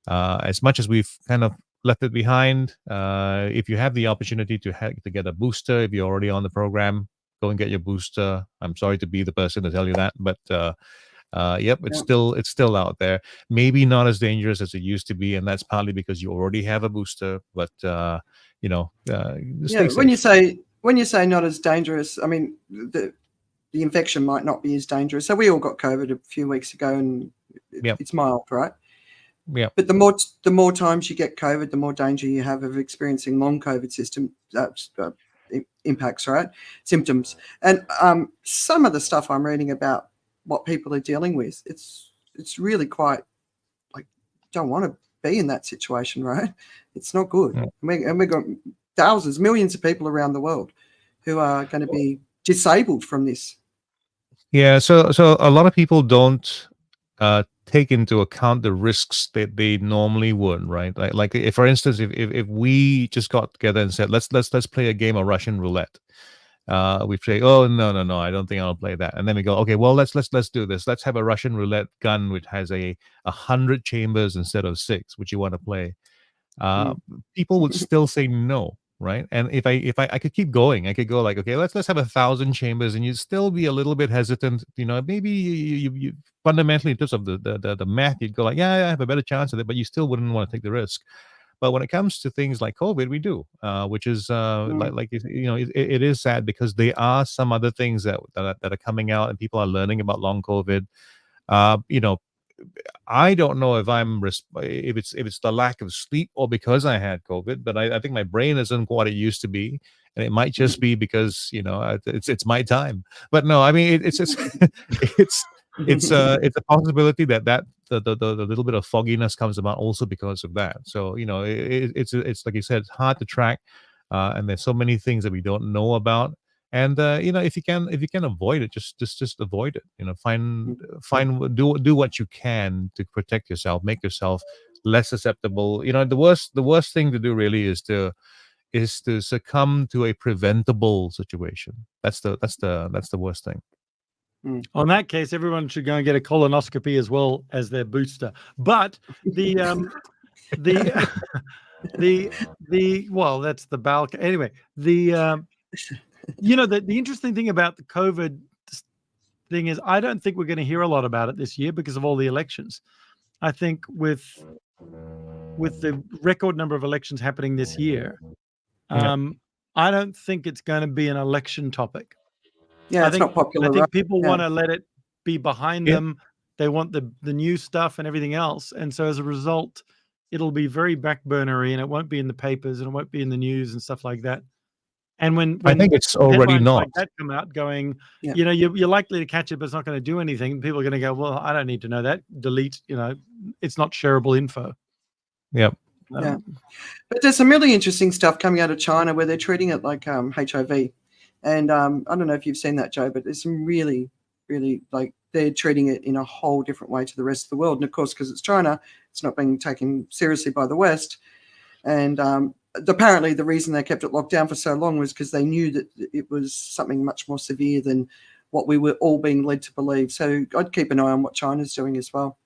as much as we've kind of left it behind, if you have the opportunity to get a booster, if you're already on the program, go and get your booster. I'm sorry to be the person to tell you that, but yep, it's Yeah. still out there. Maybe not as dangerous as it used to be, and that's partly because you already have a booster. But Yeah. stay safe. When you say not as dangerous, I mean the infection might not be as dangerous. So we all got COVID a few weeks ago, and Yep. it's mild, right? Yep. But the more times you get COVID, the more danger you have of experiencing long COVID impacts, right? Symptoms. And some of the stuff I'm reading about what people are dealing with, it's really quite like, don't want to be in that situation, right? It's not good. Yeah. And we've got thousands, millions of people around the world who are going to be disabled from this. Yeah, so a lot of people don't take into account the risks that they normally would, right? Like if, for instance, if we just got together and said let's play a game of Russian roulette, we say, oh no, I don't think I'll play that, and then we go, okay, well let's do this. Let's have a Russian roulette gun which has 100 chambers instead of 6. Would you want to play? uh, People would still say no, right? And if I could keep going, I could go like, okay, let's have 1,000 chambers, and you'd still be a little bit hesitant. Maybe you fundamentally, in terms of the math, you'd go like, yeah, I have a better chance of it, but you still wouldn't want to take the risk. But when it comes to things like COVID, we do, which is it is sad because there are some other things that are coming out, and people are learning about long COVID. Uh, you know, I don't know if it's the lack of sleep or because I had COVID, but I think my brain isn't what it used to be, and it might just be because it's my time. But no, I mean it's it's it's a possibility that the little bit of fogginess comes about also because of that. So it's like you said, it's hard to track, and there's so many things that we don't know about. And if you can avoid it, just avoid it. Do what you can to protect yourself, make yourself less susceptible. The worst thing to do really is to succumb to a preventable situation. That's the worst thing. On that case, everyone should go and get a colonoscopy as well as their booster. But the well, that's the bowel. Anyway, the interesting thing about the COVID thing is I don't think we're going to hear a lot about it this year because of all the elections. I think with the record number of elections happening this year, I don't think it's going to be an election topic. Yeah, it's not popular. I think right? people Yeah. want to let it be behind them. They want the new stuff and everything else. And so as a result, it'll be very backburnery and it won't be in the papers and it won't be in the news and stuff like that. And when I think it's already headlines not. like that come out going, you're likely to catch it, but it's not going to do anything. People are going to go, well, I don't need to know that. Delete, it's not shareable info. Yep. Yeah. But there's some really interesting stuff coming out of China where they're treating it like HIV. And I don't know if you've seen that, Joe, but there's some really, really, like, they're treating it in a whole different way to the rest of the world. And of course, because it's China, it's not being taken seriously by the West. And apparently the reason they kept it locked down for so long was because they knew that it was something much more severe than what we were all being led to believe. So I'd keep an eye on what China's doing as well.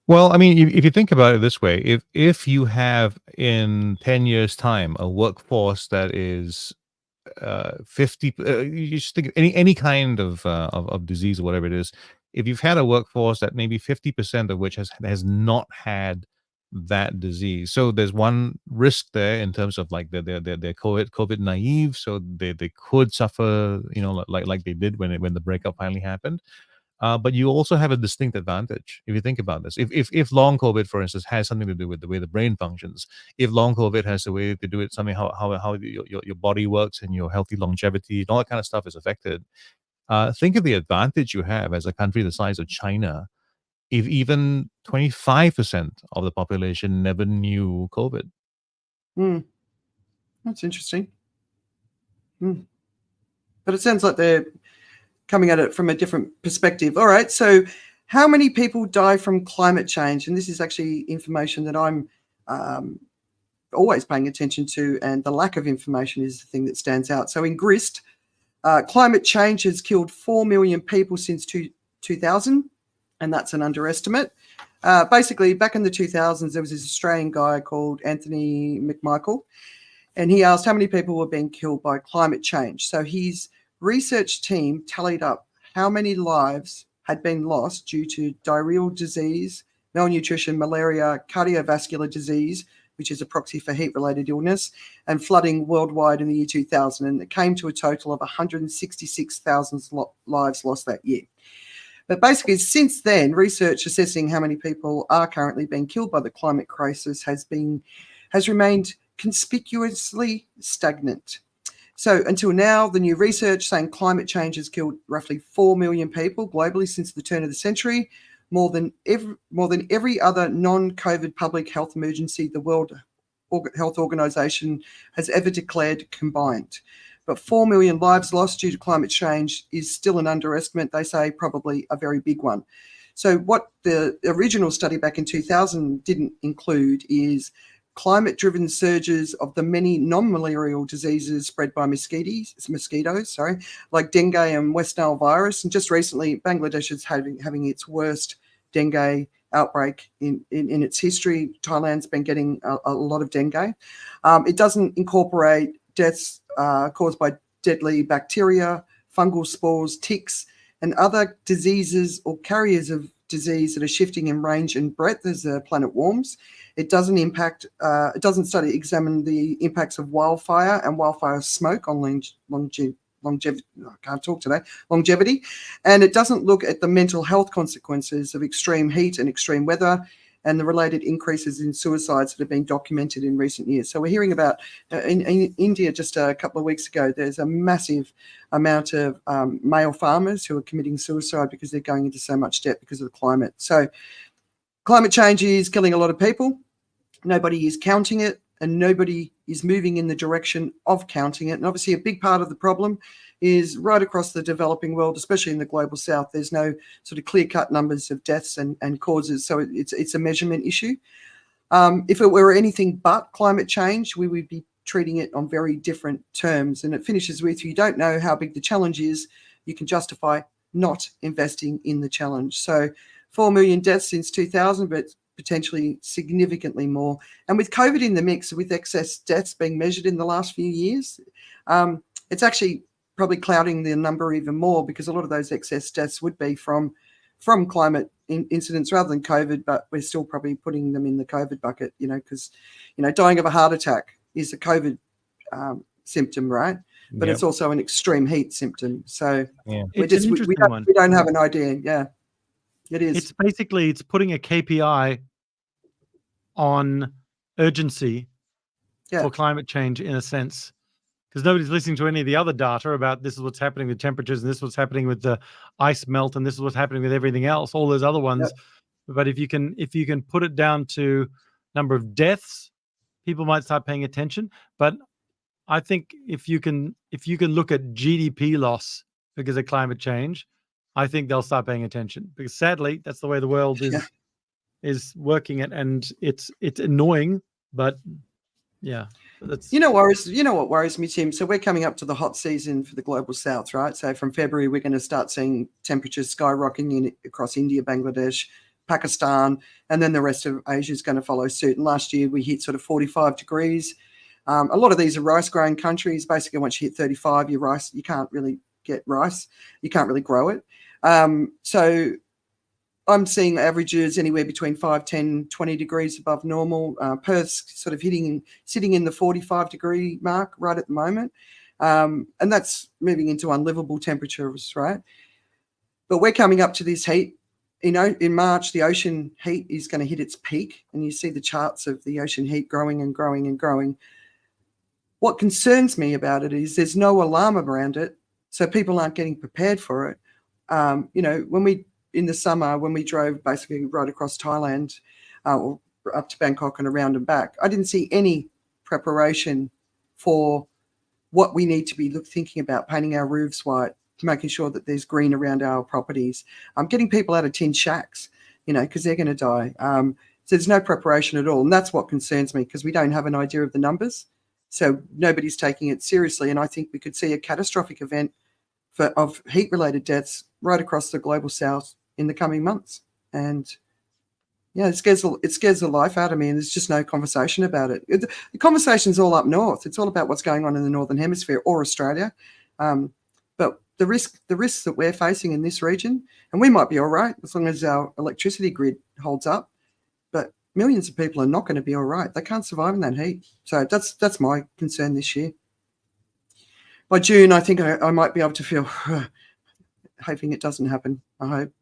Well, I mean, if you think about it this way, if you have in 10 years' time a workforce that is 50, you just think any kind of disease or whatever it is, if you've had a workforce that maybe 50% of which has not had that disease, so there's one risk there in terms of like they're COVID naive, so they could suffer, like they did when the breakup finally happened. But you also have a distinct advantage if you think about this. If long COVID, for instance, has something to do with the way the brain functions, if long COVID has a way to do it, something how your body works and your healthy longevity and all that kind of stuff is affected. Think of the advantage you have as a country the size of China, if even 25% of the population never knew COVID. That's interesting. But it sounds like they're coming at it from a different perspective. All right, so how many people die from climate change? And this is actually information that I'm always paying attention to, and the lack of information is the thing that stands out. So in Grist, climate change has killed 4 million people since 2000, and that's an underestimate. Basically, back in the 2000s, there was this Australian guy called Anthony McMichael, and he asked how many people were being killed by climate change. So his research team tallied up how many lives had been lost due to diarrheal disease, malnutrition, malaria, cardiovascular disease, which is a proxy for heat-related illness, and flooding worldwide in the year 2000. And it came to a total of 166,000 lives lost that year. But basically, since then, research assessing how many people are currently being killed by the climate crisis has remained conspicuously stagnant. So until now, the new research saying climate change has killed roughly 4 million people globally since the turn of the century, more than every other non-COVID public health emergency the World Health Organization has ever declared combined. But 4 million lives lost due to climate change is still an underestimate. They say probably a very big one. So what the original study back in 2000 didn't include is climate-driven surges of the many non-malarial diseases spread by mosquitoes, like dengue and West Nile virus. And just recently, Bangladesh is having its worst dengue outbreak in its history. Thailand's been getting a lot of dengue. It doesn't incorporate deaths caused by deadly bacteria, fungal spores, ticks, and other diseases or carriers of disease that are shifting in range and breadth as the planet warms. It doesn't examine the impacts of wildfire and wildfire smoke on longevity. I can't talk today. Longevity. And it doesn't look at the mental health consequences of extreme heat and extreme weather and the related increases in suicides that have been documented in recent years. So we're hearing about in India just a couple of weeks ago, there's a massive amount of male farmers who are committing suicide because they're going into so much debt because of the climate. So climate change is killing a lot of people. Nobody is counting it, and nobody is moving in the direction of counting it. And obviously a big part of the problem is right across the developing world, especially in the global south. There's no sort of clear-cut numbers of deaths and causes, so it's a measurement issue. If it were anything but climate change, we would be treating it on very different terms. And it finishes with, you don't know how big the challenge is, you can justify not investing in the challenge. So 4 million deaths since 2000, but potentially significantly more. And with COVID in the mix, with excess deaths being measured in the last few years, it's actually probably clouding the number even more, because a lot of those excess deaths would be from climate incidents rather than COVID, but we're still probably putting them in the COVID bucket, because, dying of a heart attack is a COVID symptom, right? But it's also an extreme heat symptom. So we don't have an idea. Yeah, it is. It's basically, it's putting a KPI on urgency for climate change, in a sense, because nobody's listening to any of the other data about this is what's happening with temperatures, and this is what's happening with the ice melt, and this is what's happening with everything else, all those other ones. But if you can put it down to number of deaths, people might start paying attention. But I think if you can look at GDP loss because of climate change, I think they'll start paying attention, because sadly that's the way the world is working it, and it's annoying, but that's what worries me, Tim. So we're coming up to the hot season for the global south, right? So from February we're going to start seeing temperatures skyrocketing across India, Bangladesh, Pakistan, and then the rest of Asia is going to follow suit. And last year we hit sort of 45 degrees. A lot of these are rice growing countries. Basically, once you hit 35, your rice, you can't really get rice. You can't really grow it. So I'm seeing averages anywhere between 5, 10, 20 degrees above normal. Perth's sort of sitting in the 45 degree mark right at the moment. And that's moving into unlivable temperatures, right? But we're coming up to this heat. In March, the ocean heat is going to hit its peak, and you see the charts of the ocean heat growing and growing and growing. What concerns me about it is there's no alarm around it, so people aren't getting prepared for it. In the summer, when we drove basically right across Thailand, or up to Bangkok and around and back, I didn't see any preparation for what we need to be thinking about, painting our roofs white, making sure that there's green around our properties, getting people out of tin shacks, because they're going to die. So there's no preparation at all. And that's what concerns me, because we don't have an idea of the numbers. So nobody's taking it seriously. And I think we could see a catastrophic event of heat-related deaths right across the global south in the coming months. And it scares the life out of me, and there's just no conversation about it. The conversation's all up north. It's all about what's going on in the Northern Hemisphere or Australia. But the risks that we're facing in this region, and we might be all right as long as our electricity grid holds up, but millions of people are not going to be all right. They can't survive in that heat. So that's my concern this year. By June, I think I might be able to feel, hoping it doesn't happen, I hope.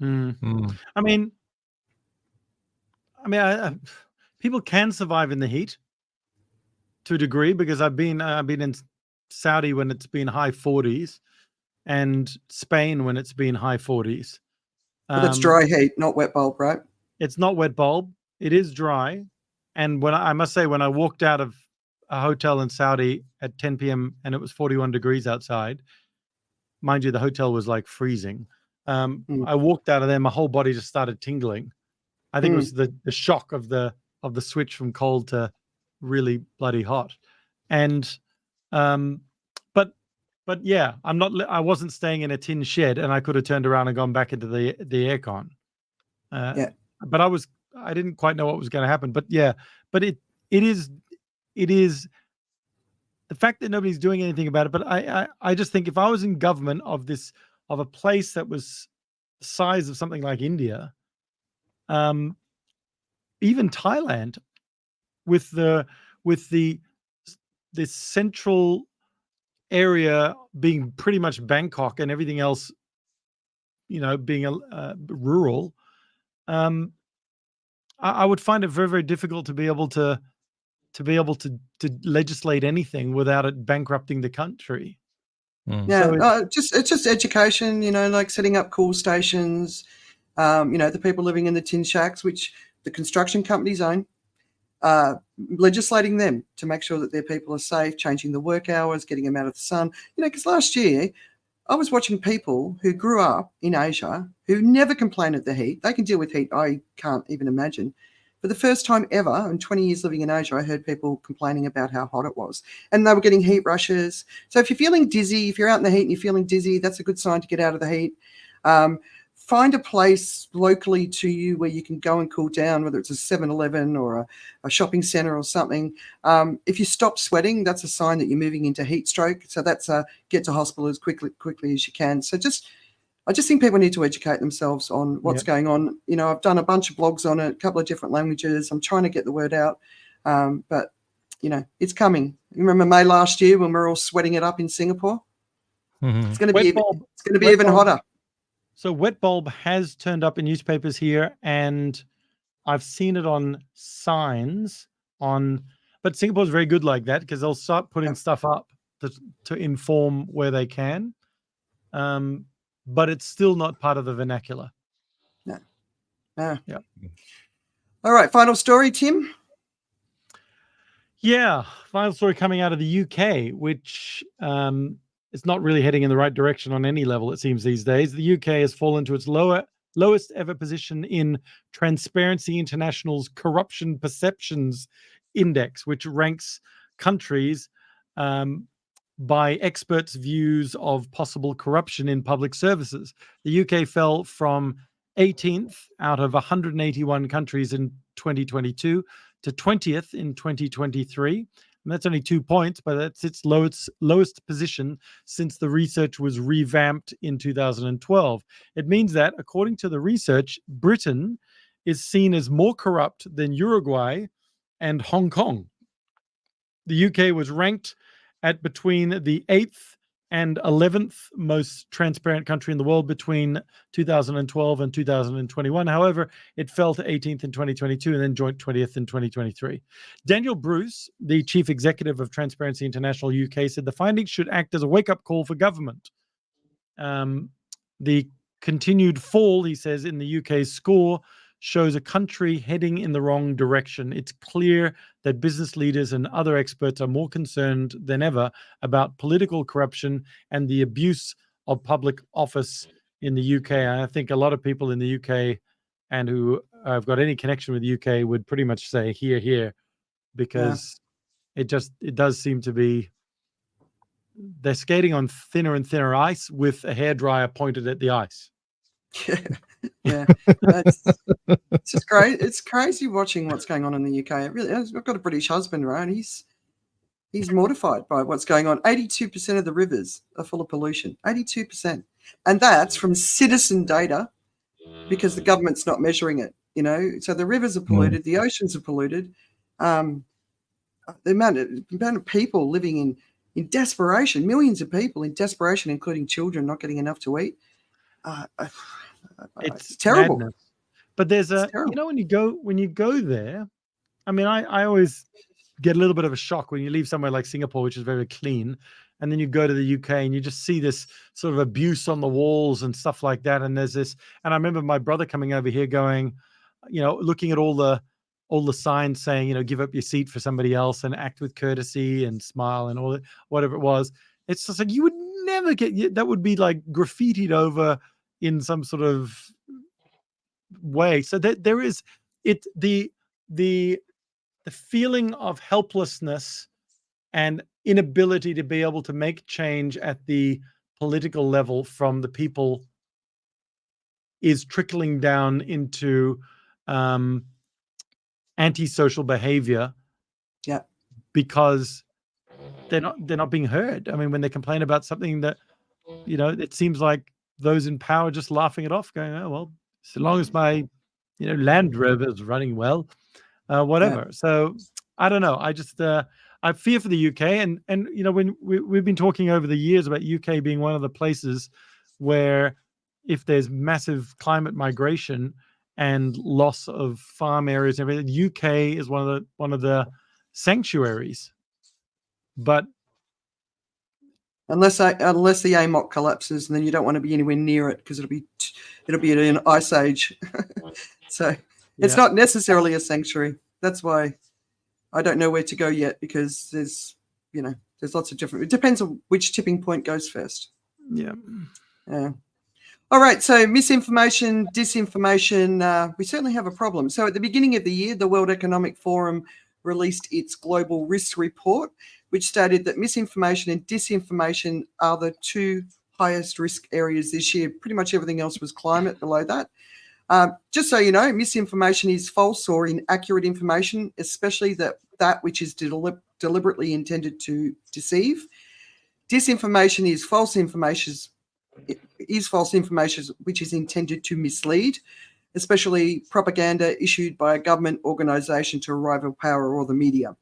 I mean, people can survive in the heat to a degree, because I've been in Saudi when it's been high 40s, and Spain when it's been high 40s. But it's dry heat, not wet bulb, right? It's not wet bulb. It is dry. And I must say, when I walked out of a hotel in Saudi at 10 p.m. and it was 41 degrees outside, mind you, the hotel was like freezing. I walked out of there, my whole body just started tingling. I think it was the shock of the switch from cold to really bloody hot. And but yeah, I wasn't staying in a tin shed, and I could have turned around and gone back into the aircon. But I didn't quite know what was going to happen. But it is the fact that nobody's doing anything about it. But I just think if I was in government of a place that was the size of something like India, even Thailand, with this central area being pretty much Bangkok and everything else, being rural, I would find it very, very difficult to be able to legislate anything without it bankrupting the country. So it's just education, like setting up cool stations, the people living in the tin shacks, which the construction companies own. legislating them to make sure that their people are safe, changing the work hours, getting them out of the sun. Because last year I was watching people who grew up in Asia who never complain of the heat. They can deal with heat. I can't even imagine. For the first time ever in 20 years living in Asia, I heard people complaining about how hot it was, and they were getting heat rushes. So if you're feeling dizzy, if you're out in the heat and you're feeling dizzy, that's a good sign to get out of the heat. Find a place locally to you where you can go and cool down, whether it's a 7-Eleven or a shopping centre or something. If you stop sweating, that's a sign that you're moving into heat stroke. So that's get to hospital as quickly as you can. So I just think people need to educate themselves on what's going on. I've done a bunch of blogs on it, a couple of different languages. I'm trying to get the word out, but it's coming. You remember May last year when we were all sweating it up in Singapore? Mhm. It's going to be even hotter. So wet bulb has turned up in newspapers here, and I've seen it on signs but Singapore's very good like that, because they'll start putting stuff up to inform where they can. But it's still not part of the vernacular. No. Yeah. All right, final story, Tim. Yeah, final story coming out of the UK, which is not really heading in the right direction on any level, it seems, these days. The UK has fallen to its lowest ever position in Transparency International's Corruption Perceptions Index, which ranks countries by experts' views of possible corruption in public services. The UK fell from 18th out of 181 countries in 2022 to 20th in 2023. And that's only 2 points, but that's its lowest position since the research was revamped in 2012. It means that, according to the research, Britain is seen as more corrupt than Uruguay and Hong Kong. The UK was ranked at between the 8th and 11th most transparent country in the world between 2012 and 2021. However, it fell to 18th in 2022 and then joined 20th in 2023. Daniel Bruce, the chief executive of Transparency International UK, said the findings should act as a wake-up call for government. The continued fall, he says, in the UK's score shows a country heading in the wrong direction. It's clear that business leaders and other experts are more concerned than ever about political corruption and the abuse of public office in the UK. And I think a lot of people in the UK and who have got any connection with the UK would pretty much say here, here, because it does seem to be, they're skating on thinner and thinner ice with a hairdryer pointed at the ice. Yeah, it's just great. It's crazy watching what's going on in the UK. It really is. I've got a British husband, right? He's mortified by what's going on. 82% of the rivers are full of pollution. 82%, and that's from citizen data, because the government's not measuring it. So the rivers are polluted, the oceans are polluted. The amount of people living in desperation, millions of people in desperation, including children not getting enough to eat. It's terrible. Madness. But there's when you go there, I mean, I always get a little bit of a shock when you leave somewhere like Singapore, which is very clean, and then you go to the UK and you just see this sort of abuse on the walls and stuff like that. And there's this, and I remember my brother coming over here going, looking at all the signs saying, give up your seat for somebody else and act with courtesy and smile and all that, whatever it was. It's just like, you would never get that, would be like graffitied over in some sort of way. So that there is the feeling of helplessness and inability to be able to make change at the political level from the people is trickling down into antisocial behavior. Yeah, because they're not being heard. I mean, when they complain about something that it seems like those in power just laughing it off, going, oh well, so long as my Land Rover is running well, whatever. Yeah. So I don't know. I just I fear for the UK, and when we've been talking over the years about UK being one of the places where, if there's massive climate migration and loss of farm areas and everything, the UK is one of the sanctuaries. But unless the AMOC collapses, and then you don't want to be anywhere near it because it'll be an ice age. So it's not necessarily a sanctuary. That's why I don't know where to go yet, because there's lots of different. It depends on which tipping point goes first. Yeah. Yeah. All right. So misinformation, disinformation. We certainly have a problem. So at the beginning of the year, the World Economic Forum released its global risk report, which stated that misinformation and disinformation are the two highest risk areas this year. Pretty much everything else was climate below that. Just so you know, misinformation is false or inaccurate information, especially that which is deliberately intended to deceive. Disinformation is false information which is intended to mislead, especially propaganda issued by a government organisation to rival power or the media.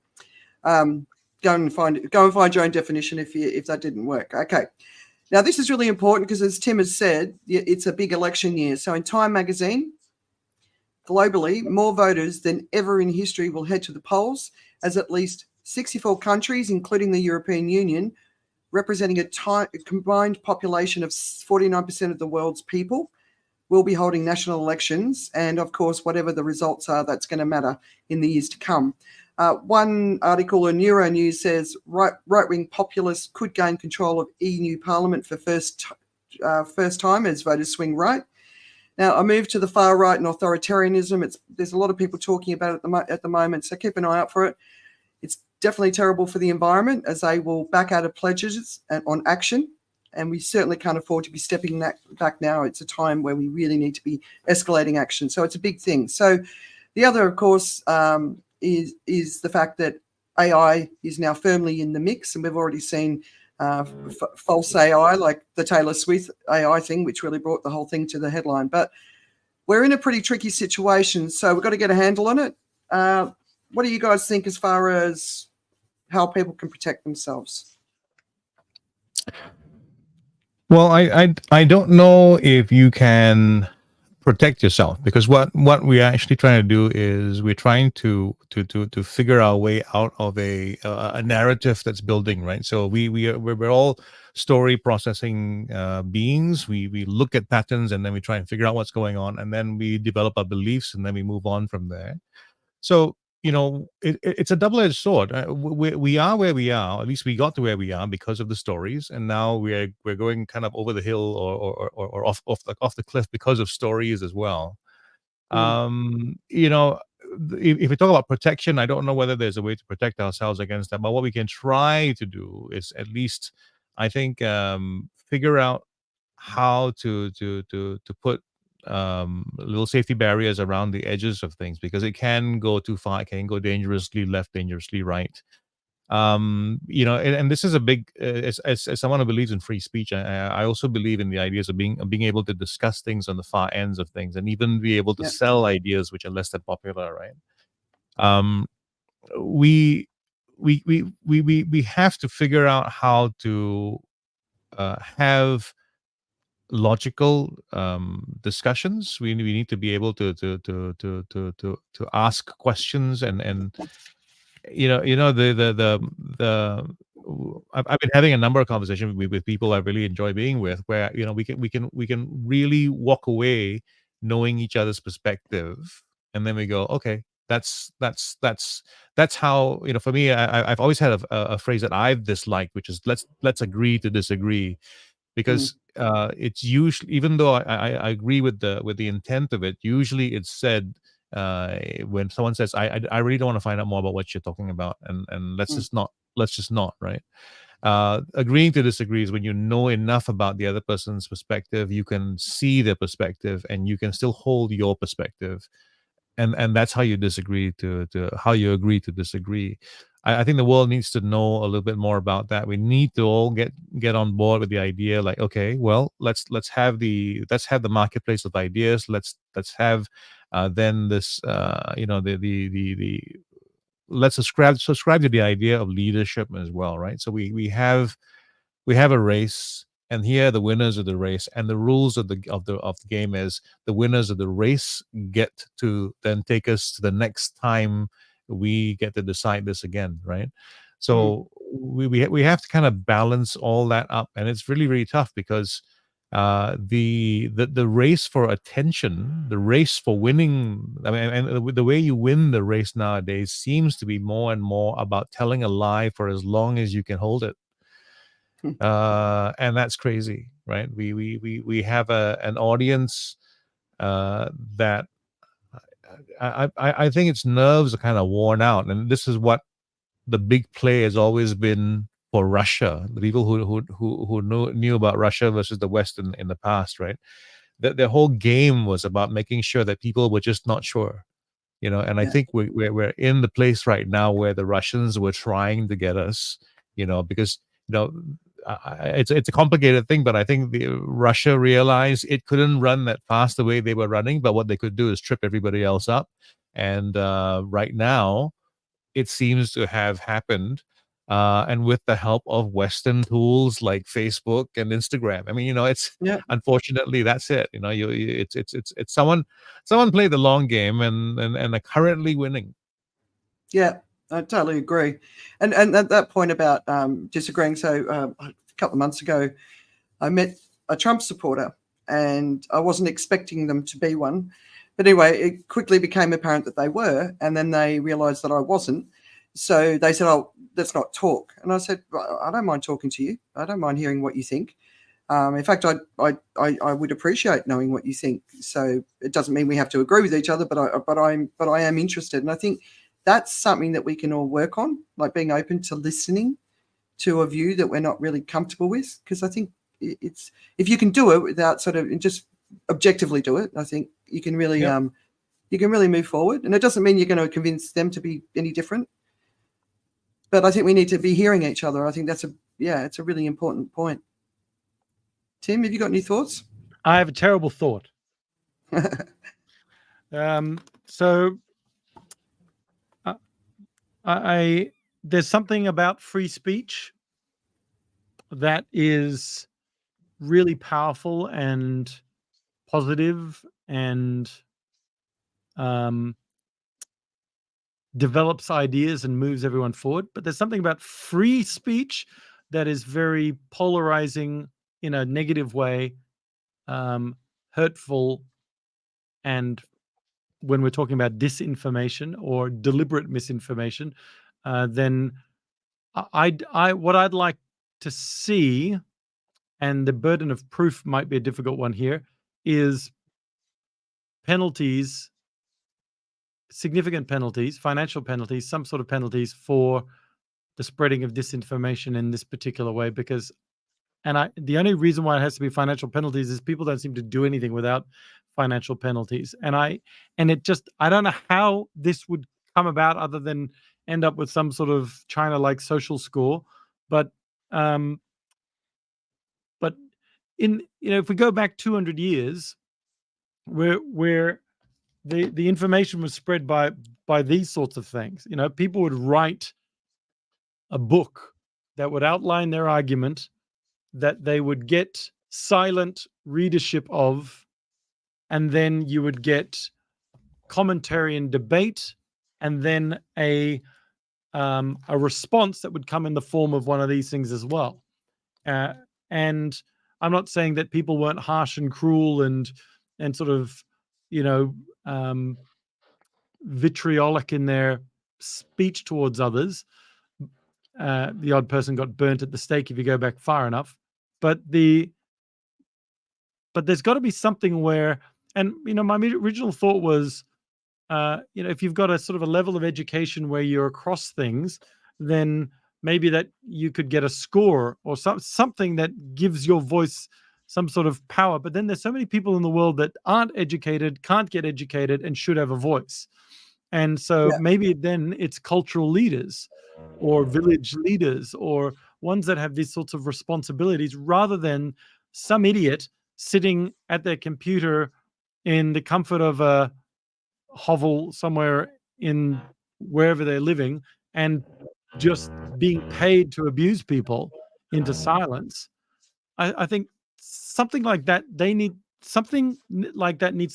Go and find your own definition if that didn't work. Okay. Now, this is really important because, as Tim has said, it's a big election year. So in Time magazine, globally, more voters than ever in history will head to the polls, as at least 64 countries, including the European Union, representing a combined population of 49% of the world's people, will be holding national elections. And of course, whatever the results are, that's going to matter in the years to come. One article in Euronews says right-wing populists could gain control of EU Parliament for first time as voters swing right. Now, a move to the far right and authoritarianism, there's a lot of people talking about it at the moment, so keep an eye out for it. It's definitely terrible for the environment, as they will back out of pledges on action, and we certainly can't afford to be stepping back now. It's a time where we really need to be escalating action, so it's a big thing. So the other, of course, is the fact that AI is now firmly in the mix, and we've already seen false AI, like the Taylor Swift AI thing, which really brought the whole thing to the headline. But we're in a pretty tricky situation, so we've got to get a handle on it. What do you guys think as far as how people can protect themselves? Well, I don't know if you can protect yourself, because what we're actually trying to do is we're trying to figure our way out of a narrative that's building, right? So we're all story processing beings. We look at patterns, and then we try and figure out what's going on, and then we develop our beliefs, and then we move on from there. So it's a double-edged sword. We are where we are. At least we got to where we are because of the stories, and now we're going kind of over the hill or off the cliff because of stories as well. If we talk about protection, I don't know whether there's a way to protect ourselves against that. But what we can try to do is at least, I think, figure out how to put little safety barriers around the edges of things, because it can go too far. It can go dangerously left, dangerously right. And this is a big, as someone who believes in free speech, I also believe in the ideas of being able to discuss things on the far ends of things, and even be able to sell ideas which are less than popular, right? We have to figure out how to have logical discussions. We need to be able to ask questions, and I've been having a number of conversations with people I really enjoy being with, where we can really walk away knowing each other's perspective, and then we go, okay, that's how, for me, I've always had a phrase that I've disliked, which is let's agree to disagree. Because it's usually, even though I agree with the intent of it, usually it's said when someone says, I really don't want to find out more about what you're talking about, and let's just not, right? Agreeing to disagree is when you know enough about the other person's perspective, you can see their perspective, and you can still hold your perspective, and that's how you disagree to how you agree to disagree. I think the world needs to know a little bit more about that. We need to all get on board with the idea, like, okay, well, let's have the marketplace of ideas. Let's have then this let's subscribe to the idea of leadership as well, right? So we have a race, and here are the winners of the race, and the rules of the game is the winners of the race get to then take us to the next time we get to decide this again, right? So we have to kind of balance all that up, and it's really, really tough, because The race for attention, the race for winning. I mean, and the way you win the race nowadays seems to be more and more about telling a lie for as long as you can hold it. And that's crazy, right? We have an audience that I think its nerves are kind of worn out, and this is what the big play has always been for Russia. The people who knew about Russia versus the West in the past, right? The whole game was about making sure that people were just not sure, And I think we're in the place right now where the Russians were trying to get us, because it's a complicated thing, but I think Russia realized it couldn't run that fast the way they were running, but what they could do is trip everybody else up. And right now, it seems to have happened, and with the help of Western tools like Facebook and Instagram. I mean, it's unfortunately that's it. It's someone played the long game and are currently winning. Yeah, I totally agree. And at that point about disagreeing, so a couple of months ago, I met a Trump supporter, and I wasn't expecting them to be one. But anyway, it quickly became apparent that they were, and then they realised that I wasn't. So they said, "Oh, let's not talk." And I said, "I don't mind talking to you. I don't mind hearing what you think. In fact, I would appreciate knowing what you think. So it doesn't mean we have to agree with each other, but I am interested." And I think that's something that we can all work on, like being open to listening to a view that we're not really comfortable with. Because I think it's, if you can do it without sort of just objectively do it, I think you can really move forward. And it doesn't mean you're going to convince them to be any different, but I think we need to be hearing each other. I think that's it's a really important point. Tim, have you got any thoughts? I have a terrible thought. So there's something about free speech that is really powerful and positive and develops ideas and moves everyone forward. But there's something about free speech that is very polarizing in a negative way, hurtful, and when we're talking about disinformation or deliberate misinformation, then what I'd like to see, and the burden of proof might be a difficult one here, is penalties, significant penalties, financial penalties, some sort of penalties for the spreading of disinformation in this particular way. Because, the only reason why it has to be financial penalties is people don't seem to do anything without financial penalties. And I don't know how this would come about other than end up with some sort of China-like social score. But if we go back 200 years, where the information was spread by these sorts of things, people would write a book that would outline their argument, that they would get silent readership of, and then you would get commentary and debate, and then a response that would come in the form of one of these things as well. And I'm not saying that people weren't harsh and cruel and sort of, vitriolic in their speech towards others. The odd person got burnt at the stake if you go back far enough. But there's got to be something where, and my original thought was, if you've got a sort of a level of education where you're across things, then maybe that you could get a score or something that gives your voice some sort of power. But then there's so many people in the world that aren't educated, can't get educated, and should have a voice. And so maybe then it's cultural leaders or village leaders or ones that have these sorts of responsibilities, rather than some idiot sitting at their computer in the comfort of a hovel somewhere in wherever they're living and just being paid to abuse people into silence. I think something like that, needs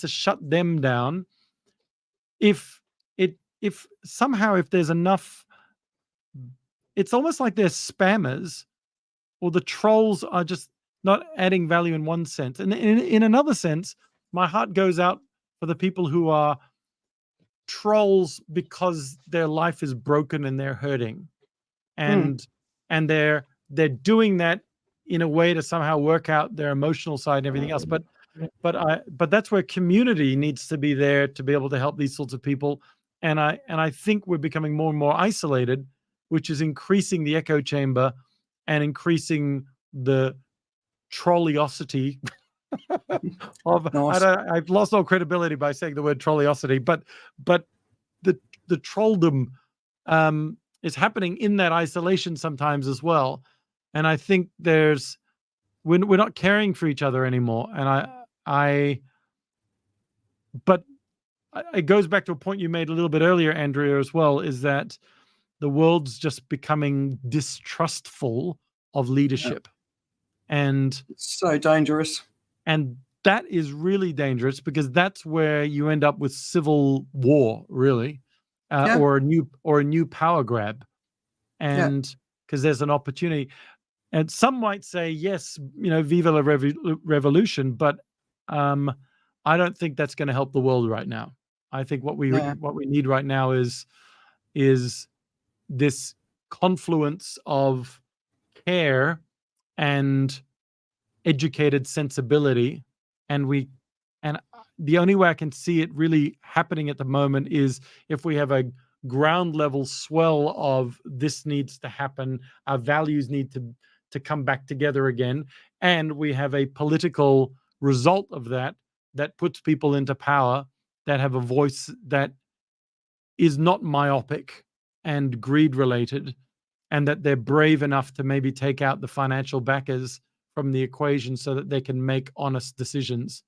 to shut them down. If somehow, if there's enough, it's almost like they're spammers, or the trolls are just not adding value in one sense. And in another sense, my heart goes out for the people who are trolls because their life is broken and they're hurting, and they're doing that in a way to somehow work out their emotional side and everything else. But that's where community needs to be there to be able to help these sorts of people. And I think we're becoming more and more isolated, which is increasing the echo chamber and increasing the trolliosity of Nice. I've lost all credibility by saying the word trolliosity, but the trolldom is happening in that isolation sometimes as well. And I think we're not caring for each other anymore. And but it goes back to a point you made a little bit earlier, Andrea, as well, is that the world's just becoming distrustful of leadership. And it's so dangerous. And that is really dangerous, because that's where you end up with civil war, really, or a new power grab. And because there's an opportunity. And some might say, yes, viva la revolution, but I don't think that's going to help the world right now. I think what we need right now is this confluence of care and educated sensibility, and the only way I can see it really happening at the moment is if we have a ground level swell of this needs to happen, our values need to come back together again, and we have a political result of that puts people into power that have a voice that is not myopic and greed related, and that they're brave enough to maybe take out the financial backers from the equation so that they can make honest decisions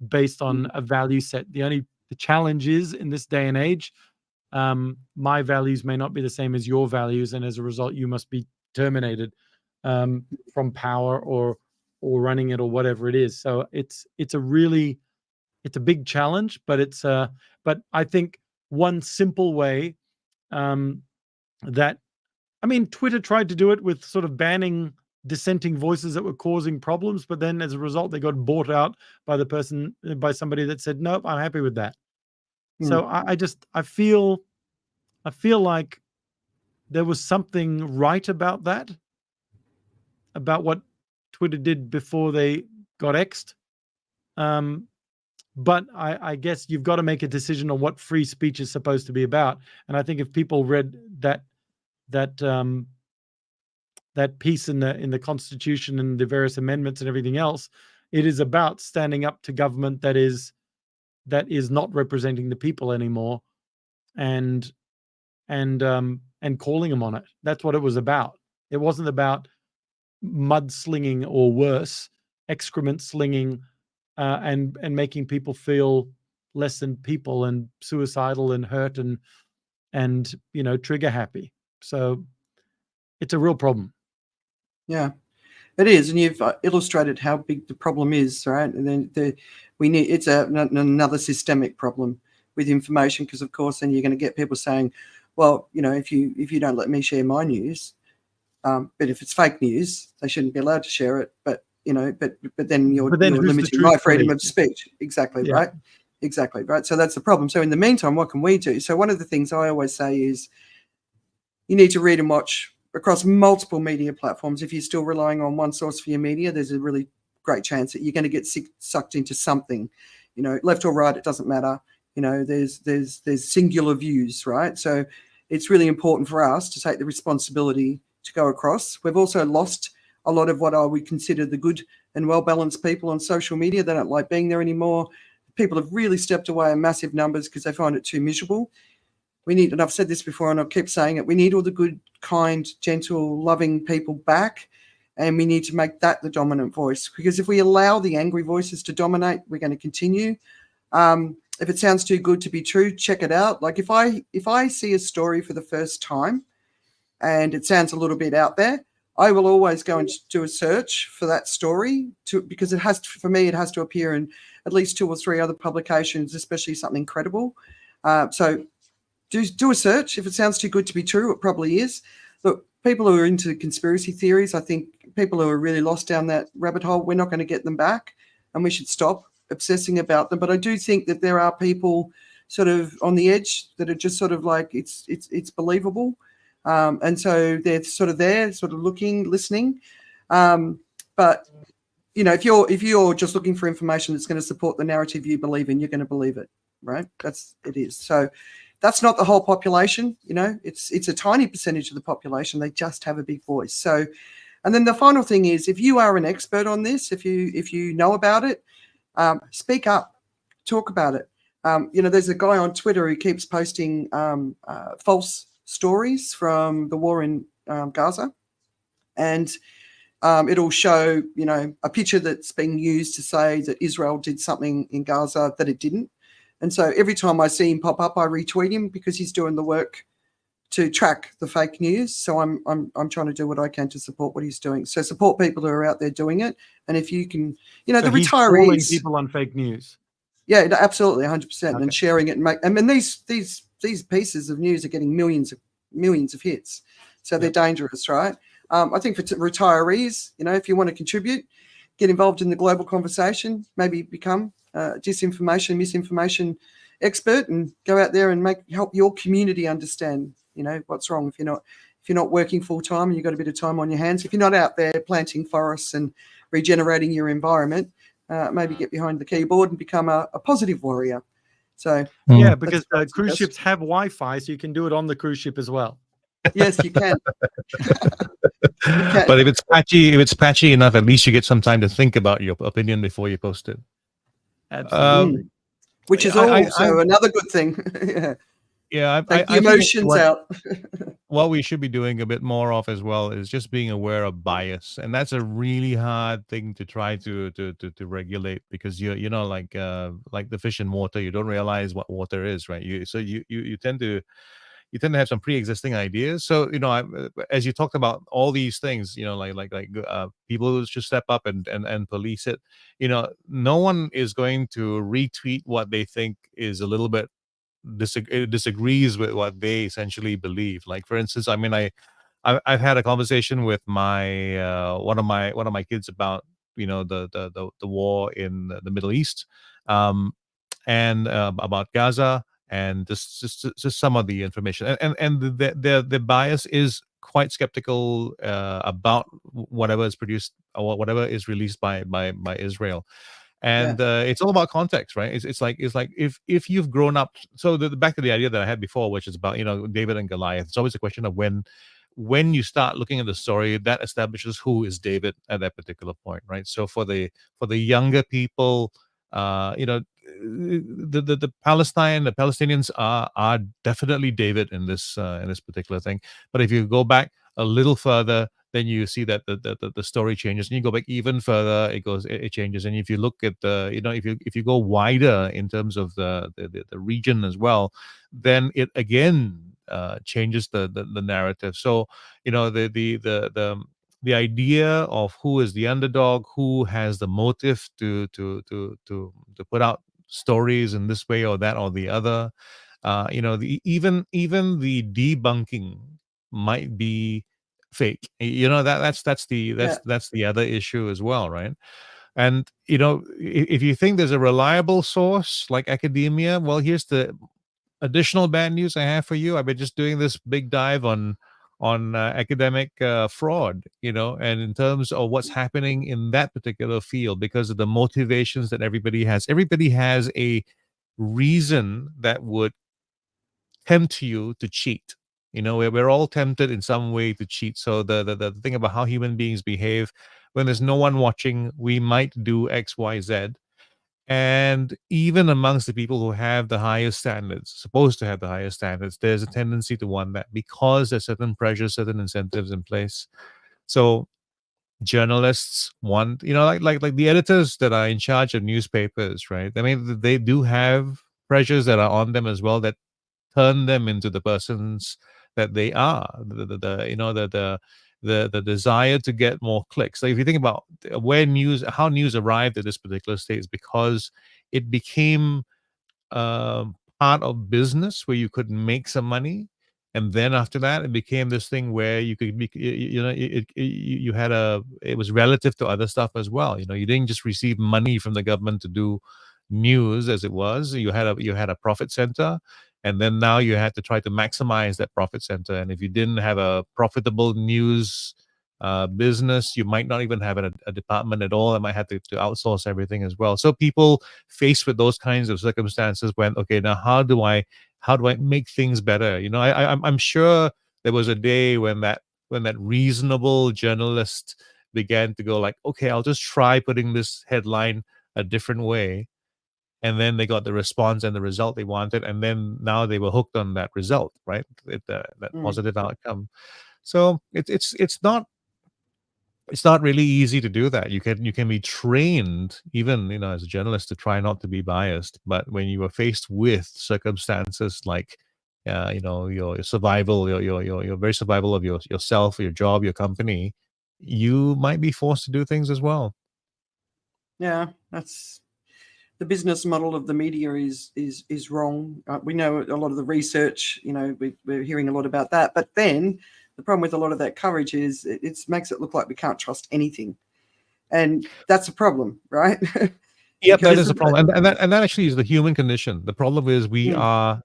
based on a value set. The challenge is, in this day and age, my values may not be the same as your values, and as a result, you must be terminated from power or running it or whatever it is. So it's a big challenge, but but I think one simple way Twitter tried to do it with sort of banning dissenting voices that were causing problems, but then as a result, they got bought out by somebody that said, nope, I'm happy with that. So I feel like there was something right about that, about what Twitter did before they got X'd. But I guess you've got to make a decision on what free speech is supposed to be about. And I think if people read that piece in the Constitution and the various amendments and everything else, it is about standing up to government that is not representing the people anymore, and calling them on it. That's what it was about. It wasn't about mudslinging or worse, excrement slinging, and making people feel less than people and suicidal and hurt and trigger happy. So it's a real problem. Yeah, it is, and you've illustrated how big the problem is, right? And then it's another systemic problem with information, because of course then you're going to get people saying, well, if you don't let me share my news, but if it's fake news, they shouldn't be allowed to share it. But then you're limiting my freedom of speech. Exactly, yeah. Right? Exactly, right? So that's the problem. So in the meantime, what can we do? So one of the things I always say is you need to read and watch across multiple media platforms. If you're still relying on one source for your media, there's a really great chance that you're going to get sucked into something, left or right, it doesn't matter. There's singular views, right? So it's really important for us to take the responsibility to go across. We've also lost a lot of what I would consider the good and well-balanced people on social media. They don't like being there anymore. People have really stepped away in massive numbers because they find it too miserable. We need, and I've said this before and I'll keep saying it, we need all the good, kind, gentle, loving people back, and we need to make that the dominant voice, because if we allow the angry voices to dominate, we're going to continue. If it sounds too good to be true, check it out. Like if I see a story for the first time and it sounds a little bit out there, I will always go and do a search for that story because it has to appear in at least 2 or 3 other publications, especially something credible. So do a search. If it sounds too good to be true, it probably is. Look, people who are into conspiracy theories, I think people who are really lost down that rabbit hole, we're not going to get them back, and we should stop obsessing about them. But I do think that there are people sort of on the edge that are just sort of like it's believable, and so they're sort of there, sort of looking, listening. But you know, if you're just looking for information that's going to support the narrative you believe in, you're going to believe it, right? It is. So that's not the whole population. You know, it's a tiny percentage of the population. They just have a big voice. So, and then the final thing is, if you are an expert on this, if you know about it, speak up, talk about it. You know, there's a guy on Twitter who keeps posting false stories from the war in Gaza, and it'll show, you know, a picture that's being used to say that Israel did something in Gaza that it didn't. And so every time I see him pop up, I retweet him because he's doing the work to track the fake news. So I'm trying to do what I can to support what he's doing. So support people who are out there doing it. And if you can, you know, so the he's calling retirees, people on fake news. Yeah, absolutely, 100%, Okay. and sharing it. I mean, these pieces of news are getting millions of hits, so they're dangerous, right? I think for retirees, you know, if you want to contribute, get involved in the global conversation, maybe become disinformation, misinformation expert, and go out there and help your community understand, you know, what's wrong. If you're not working full time and you've got a bit of time on your hands, if you're not out there planting forests and regenerating your environment, maybe get behind the keyboard and become a positive warrior. So yeah, because cruise ships have Wi-Fi, so you can do it on the cruise ship as well. Yes, you can. But if it's patchy enough, at least you get some time to think about your opinion before you post it. Absolutely. Which is also another good thing. Take the emotions out. What we should be doing a bit more of as well is just being aware of bias, and that's a really hard thing to try to regulate, because you know, like the fish in water, you don't realize what water is, right? You tend to have some pre-existing ideas. So, you know, as you talked about all these things, you know, like people should step up and police it. You know, no one is going to retweet what they think is a little bit disagrees with what they essentially believe. Like, for instance, I mean, I've had a conversation with my one of my kids about, you know, the war in the Middle East, and about Gaza, and just some of the information, and the bias is quite skeptical about whatever is produced or whatever is released by Israel. And it's all about context, right? It's like if you've grown up. So back to the idea that I had before, which is about, you know, David and Goliath. It's always a question of when you start looking at the story, that establishes who is David at that particular point, right? So for the younger people, you know, the Palestinians are definitely David in this particular thing. But if you go back a little further, then you see that the story changes, and you go back even further, it changes. And if you look at you know, if you go wider in terms of the region as well, then it again changes the narrative. So, you know, the idea of who is the underdog, who has the motive to put out stories in this way or that or the other, you know, even the debunking might be fake. You know, that's the other issue as well, right? And, you know, if you think there's a reliable source like academia, well, here's the additional bad news I have for you. I've been just doing this big dive on academic fraud, you know, and in terms of what's happening in that particular field, because of the motivations that everybody has a reason that would tempt you to cheat. You know, we're all tempted in some way to cheat. So the thing about how human beings behave, when there's no one watching, we might do X, Y, Z. And even amongst the people who have the highest standards, supposed to have the highest standards, there's a tendency to want that, because there's certain pressures, certain incentives in place. So journalists want, you know, like the editors that are in charge of newspapers, right? I mean, they do have pressures that are on them as well, that turn them into the persons that they are. The desire to get more clicks. So if you think about how news arrived at this particular state, is because it became part of business where you could make some money. And then after that, it became this thing where you could be, you had it was relative to other stuff as well. You didn't just receive money from the government to do news as it was. You had a profit center, and then now you had to try to maximize that profit center. And if you didn't have a profitable news business, you might not even have a department at all. I might have to outsource everything as well. So people faced with those kinds of circumstances went, okay, now how do I make things better? I'm sure there was a day when that reasonable journalist began to go like, okay, I'll just try putting this headline a different way. And then they got the response and the result they wanted. And then now they were hooked on that result, right? That positive outcome. So it's not really easy to do that. You can be trained, even as a journalist, to try not to be biased. But when you are faced with circumstances like, your survival, your very survival of yourself, your job, your company, you might be forced to do things as well. Yeah, that's the business model of the media is wrong. We know a lot of the research. We're hearing a lot about that, but then the problem with a lot of that coverage is it makes it look like we can't trust anything, and that's a problem, right? Yeah, that is a problem, and that actually is the human condition. The problem is we are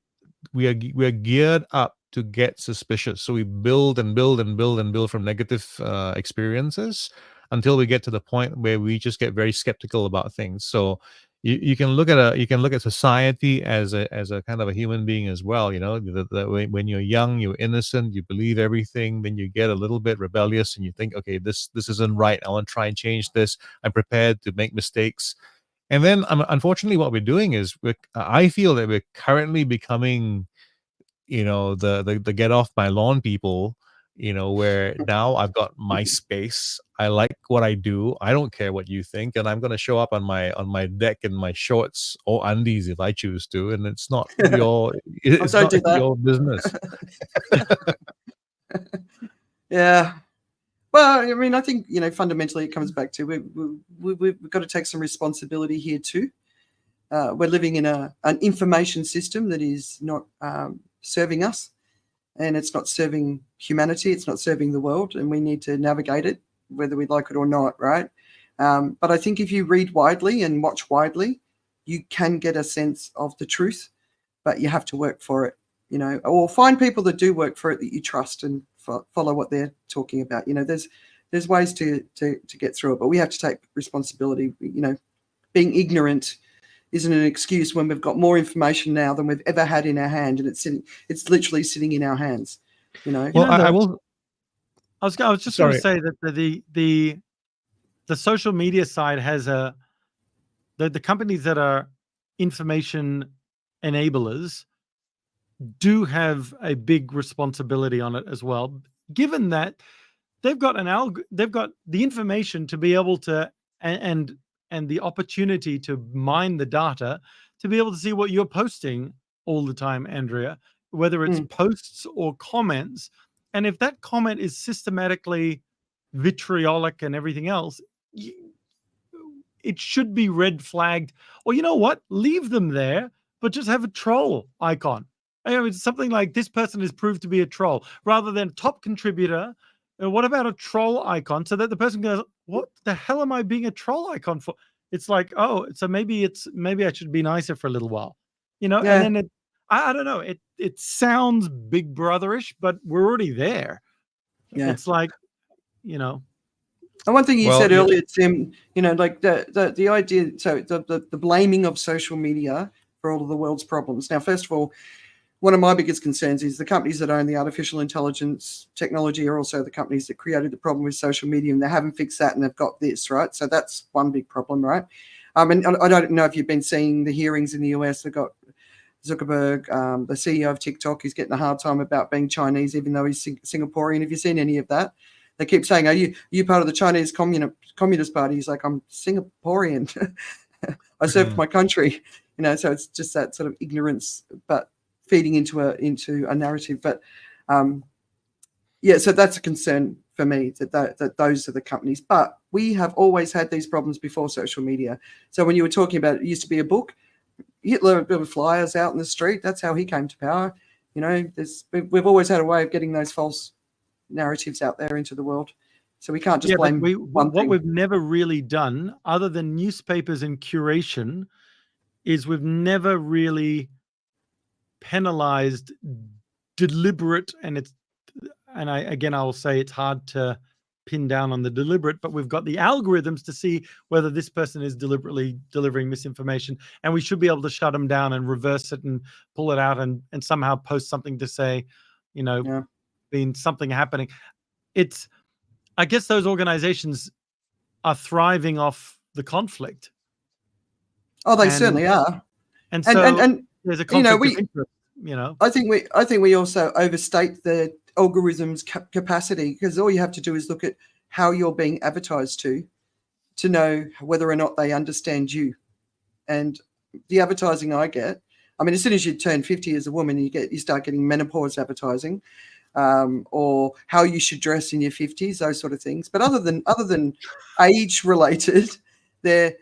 geared up to get suspicious, so we build and build and build and build from negative experiences until we get to the point where we just get very skeptical about things. So you can look at society as a kind of a human being as well. When you're young, you're innocent, you believe everything. Then you get a little bit rebellious and you think, okay, this isn't right. I want to try and change this. I'm prepared to make mistakes. And then unfortunately what we're doing is I feel that we're currently becoming the get off my lawn people, where now I've got my space. I like what I do. I don't care what you think, and I'm going to show up on my deck in my shorts or undies if I choose to, and it's not your your business. Yeah. Well, I mean, I think fundamentally it comes back to we've got to take some responsibility here too. We're living in an information system that is not serving us, and it's not serving humanity. It's not serving the world, and we need to navigate it, whether we like it or not, right? But I think if you read widely and watch widely, you can get a sense of the truth, but you have to work for it, or find people that do work for it that you trust and follow what they're talking about. There's ways to get through it, but we have to take responsibility. Being ignorant isn't an excuse when we've got more information now than we've ever had in our hand, and it's literally sitting in our hands. Well, I was just going to say that the social media side has the companies that are information enablers do have a big responsibility on it as well, given that they've got they've got the information to be able to and the opportunity to mine the data to be able to see what you're posting all the time, Andrea, whether it's posts or comments. And if that comment is systematically vitriolic and everything else, it should be red flagged. Or you know what? Leave them there, but just have a troll icon. It's something like this person is proved to be a troll rather than top contributor. And what about a troll icon so that the person goes, what the hell am I being a troll icon for? It's like, oh, so maybe I should be nicer for a little while, Yeah. And then I don't know. It sounds Big Brotherish, but we're already there. Yeah. It's like, And one thing you said earlier, Tim, like the idea, so the blaming of social media for all of the world's problems. Now, first of all, one of my biggest concerns is the companies that own the artificial intelligence technology are also the companies that created the problem with social media, and they haven't fixed that, and they've got this, right? So that's one big problem, right? And I don't know if you've been seeing the hearings in the US. They've got Zuckerberg, the CEO of TikTok, is getting a hard time about being Chinese, even though he's Singaporean. Have you seen any of that? They keep saying, are you part of the Chinese Communist Party? He's like, I'm Singaporean. I served my country. So it's just that sort of ignorance, but feeding into a narrative. But so that's a concern for me, that those are the companies. But we have always had these problems before social media. So when you were talking about it used to be a book, Hitler built flyers out in the street. That's how he came to power. You know, we've always had a way of getting those false narratives out there into the world. So we can't just blame one what thing. we've never really done, other than newspapers and curation, is we've never really penalized deliberate, and I will say it's hard to pin down on the deliberate, but we've got the algorithms to see whether this person is deliberately delivering misinformation, and we should be able to shut them down and reverse it and pull it out and somehow post something to say, you know, being something happening. I guess those organizations are thriving off the conflict. Oh, they certainly are. And so there's a conflict of interest, you know. I think we also overstate the algorithm's capacity, because all you have to do is look at how you're being advertised to know whether or not they understand you. And the advertising I get, I mean, as soon as you turn 50 as a woman, you start getting menopause advertising, or how you should dress in your 50s, those sort of things. But other than age related, they're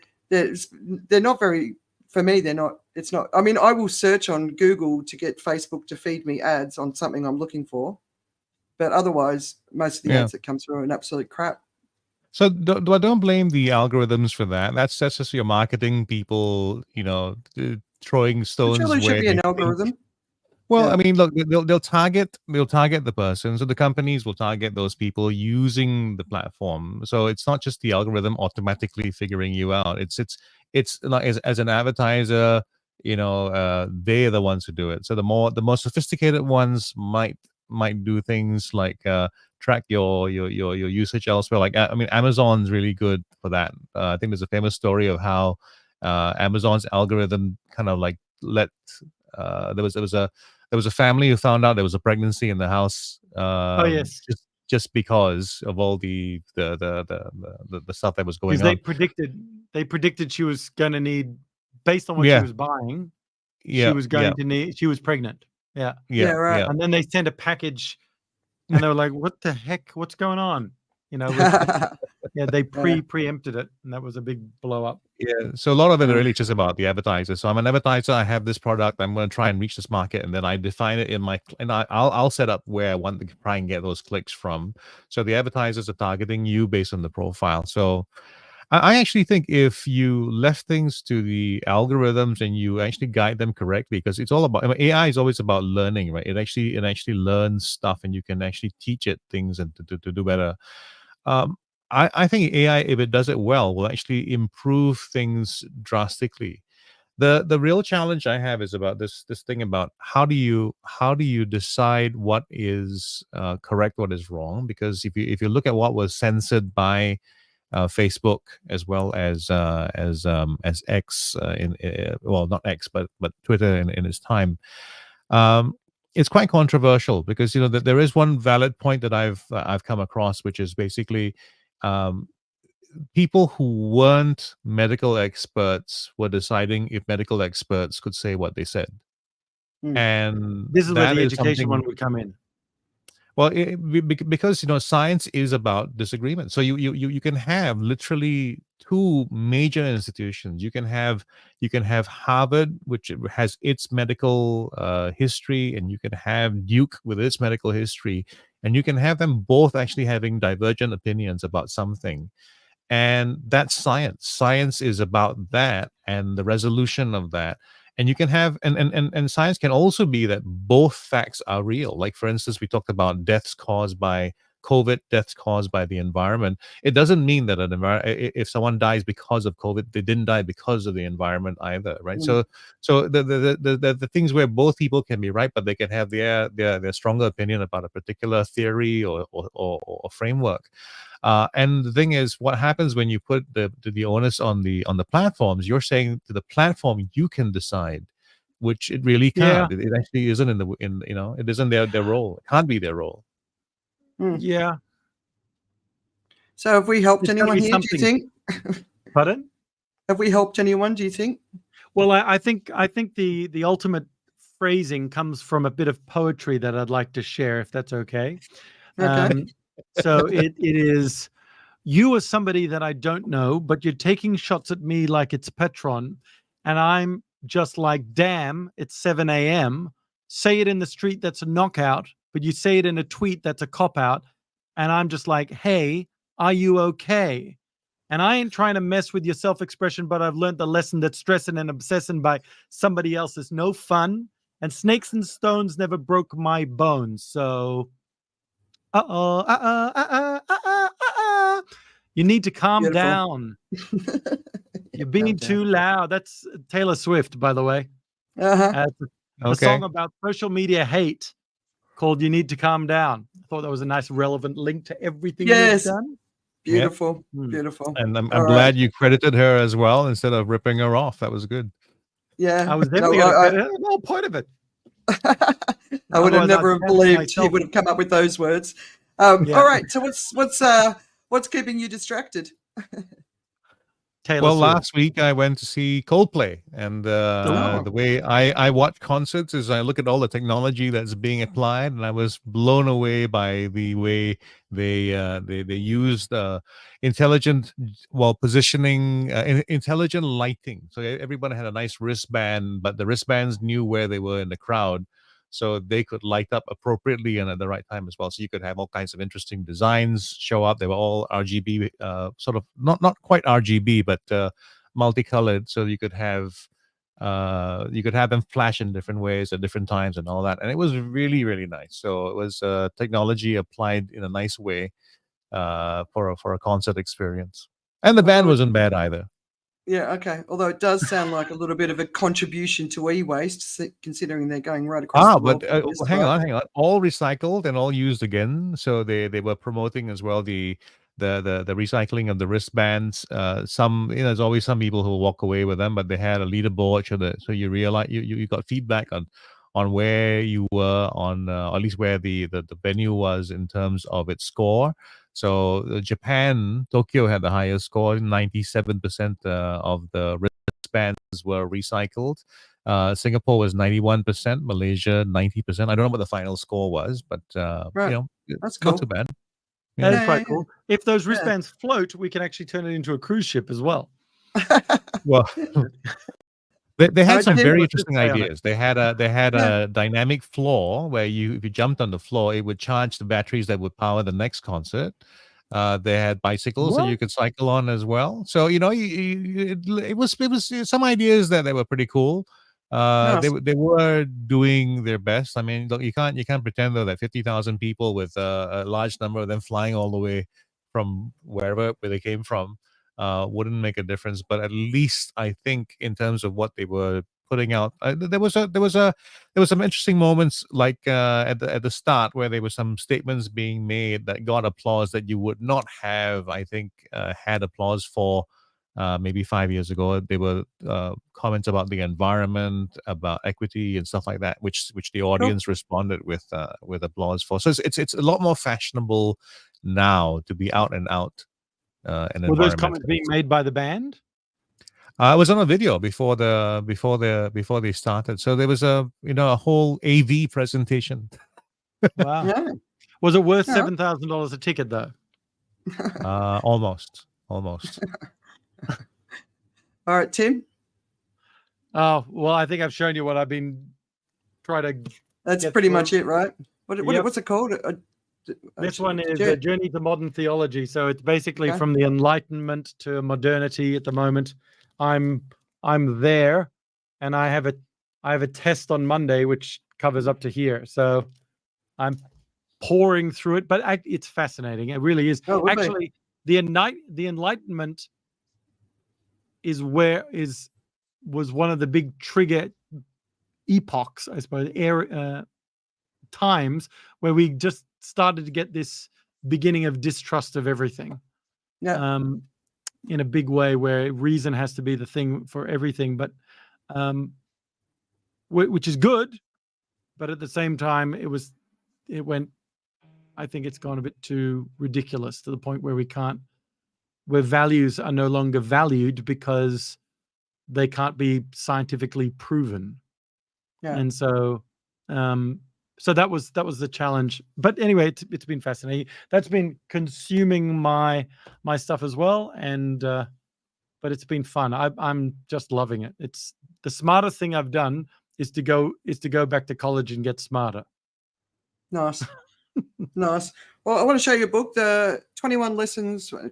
not very, for me, they're not. It's not. I mean, I will search on Google to get Facebook to feed me ads on something I'm looking for, but otherwise, most of the ads that come through are an absolute crap. So I don't blame the algorithms for that. That's just your marketing people, you know, throwing stones. Surely should be an algorithm. Well, I mean, look, they'll target the person. So the companies will target those people using the platform. So it's not just the algorithm automatically figuring you out. It's like as an advertiser, you know, they're the ones who do it. So the more sophisticated ones might do things like track your usage elsewhere. Like, I mean, Amazon's really good for that. I think there's a famous story of how Amazon's algorithm kind of like let there was a family who found out there was a pregnancy in the house. Just because of all the stuff that was going on. They predicted she was going to need, based on what she was buying, she was going to need. She was pregnant. Yeah, right. And then they sent a package, and they were like, "What the heck? What's going on?" You know, they preempted it, and that was a big blow up. Yeah, so a lot of it really just about the advertiser. So I'm an advertiser. I have this product. I'm going to try and reach this market, and then I define it I'll set up where I want to try and get those clicks from. So the advertisers are targeting you based on the profile. So I actually think if you left things to the algorithms and you actually guide them correctly, because it's all about, I mean, AI is always about learning, right? It actually learns stuff, and you can actually teach it things and to do better. I think AI, if it does it well, will actually improve things drastically. The real challenge I have is about this thing about how do you decide what is correct, what is wrong? Because if you look at what was censored by Facebook as well as X well, not X but Twitter in its time. It's quite controversial because, you know, that there is one valid point that I've come across, which is basically people who weren't medical experts were deciding if medical experts could say what they said. And this is where the education one would come in. Well, because, you know, science is about disagreement. So you can have literally two major institutions. You can have Harvard, which has its medical history, and you can have Duke with its medical history, and you can have them both actually having divergent opinions about something. And that's science. Science is about that and the resolution of that. And you can have, and science can also be that both facts are real. Like, for instance, we talked about deaths caused by COVID, deaths caused by the environment. It doesn't mean that if someone dies because of COVID, they didn't die because of the environment either, right? So the things where both people can be right, but they can have their stronger opinion about a particular theory or framework. And the thing is, what happens when you put the onus on the platforms? You're saying to the platform, you can decide, which it really can't. It actually isn't it isn't their role. It can't be their role. Yeah. So have we helped anyone here, do you think? Pardon? Have we helped anyone, do you think? Well, I think the ultimate phrasing comes from a bit of poetry that I'd like to share, if that's okay. Okay. So it is, you are somebody that I don't know, but you're taking shots at me like it's Petron, and I'm just like, damn, it's 7 a.m., say it in the street, that's a knockout, but you say it in a tweet, that's a cop out. And I'm just like, hey, are you okay? And I ain't trying to mess with your self-expression, but I've learned the lesson that stressing and obsessing by somebody else is no fun. And snakes and stones never broke my bones. So, you need to calm Beautiful. down. You're being too loud. That's Taylor Swift, by the way. Uh-huh. A song about social media hate called "You Need to Calm Down." I thought that was a nice, relevant link to everything we've done. Beautiful, beautiful. And I'm glad you credited her as well instead of ripping her off. That was good. Yeah, I was definitely going to credit her. The whole point of it. I would have never believed he would have come up with those words. All right, so what's keeping you distracted? Taylor Swift. Last week I went to see Coldplay, and the way I watch concerts is I look at all the technology that's being applied, and I was blown away by the way they used intelligent positioning, intelligent lighting. So everybody had a nice wristband, but the wristbands knew where they were in the crowd, so they could light up appropriately and at the right time as well. So you could have all kinds of interesting designs show up. They were all RGB, sort of not quite RGB, but multicolored. So you could have them flash in different ways at different times and all that. And it was really, really nice. So it was technology applied in a nice way for a concert experience. And the band wasn't bad either. Yeah, okay. Although it does sound like a little bit of a contribution to e-waste, considering they're going right across the world. But hang on. All recycled and all used again. So they were promoting as well the recycling of the wristbands. Some, there's always some people who walk away with them, but they had a leaderboard so you realize you got feedback on where you were on, or at least where the venue was in terms of its score. So Japan, Tokyo had the highest score. 97% of the wristbands were recycled. Singapore was 91%. Malaysia 90%. I don't know what the final score was, but that's cool. Not too bad. Yeah. That's quite cool. If those wristbands float, we can actually turn it into a cruise ship as well. Well. They had some very interesting ideas. They had a dynamic floor where if you jumped on the floor, it would charge the batteries that would power the next concert. They had bicycles that you could cycle on as well. So it was some ideas that they were pretty cool. They were doing their best. I mean, you can't pretend though that 50,000 people with a large number of them flying all the way from where they came from wouldn't make a difference. But at least I think in terms of what they were putting out, there was some interesting moments like at the start where there were some statements being made that got applause that you would not have, I think, had applause for maybe 5 years ago. They were comments about the environment, about equity and stuff like that, which the audience responded with applause for. So it's a lot more fashionable now to be out and out. Were those comments being made by the band? It was on a video before they started. So there was a whole AV presentation. Wow. Yeah. Was it worth $7,000 a ticket though? Almost. All right, Tim. Oh well, I think I've shown you what I've been trying to. That's pretty much it, right? What's it called? This one is a journey to modern theology. So it's basically from the Enlightenment to modernity at the moment. I'm there, and I have a test on Monday which covers up to here. So I'm pouring through it, but it's fascinating. It really is. Actually, the Enlightenment was one of the big trigger epochs, I suppose, times where we just started to get this beginning of distrust of everything. In a big way, where reason has to be the thing for everything, but which is good, but at the same time I think it's gone a bit too ridiculous to the point where where values are no longer valued because they can't be scientifically proven. And so that was the challenge. But anyway, it's been fascinating. That's been consuming my stuff as well, and but it's been fun. I'm just loving it. It's the smartest thing I've done is to go back to college and get smarter. Nice. Nice. Well, I want to show you a book, the 21 lessons for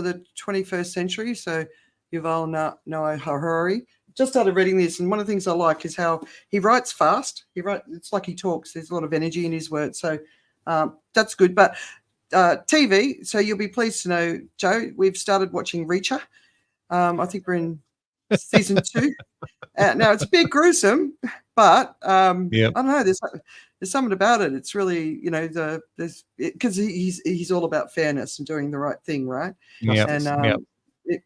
the 21st century. So Yuval Noah Harari. Just started reading this, and one of the things I like is how he writes fast. It's like he talks. There's a lot of energy in his words, so that's good. But TV. So you'll be pleased to know, Joe, we've started watching Reacher. I think we're in season 2. Now it's a bit gruesome, but I don't know. There's something about it. It's really, because he's all about fairness and doing the right thing, right? And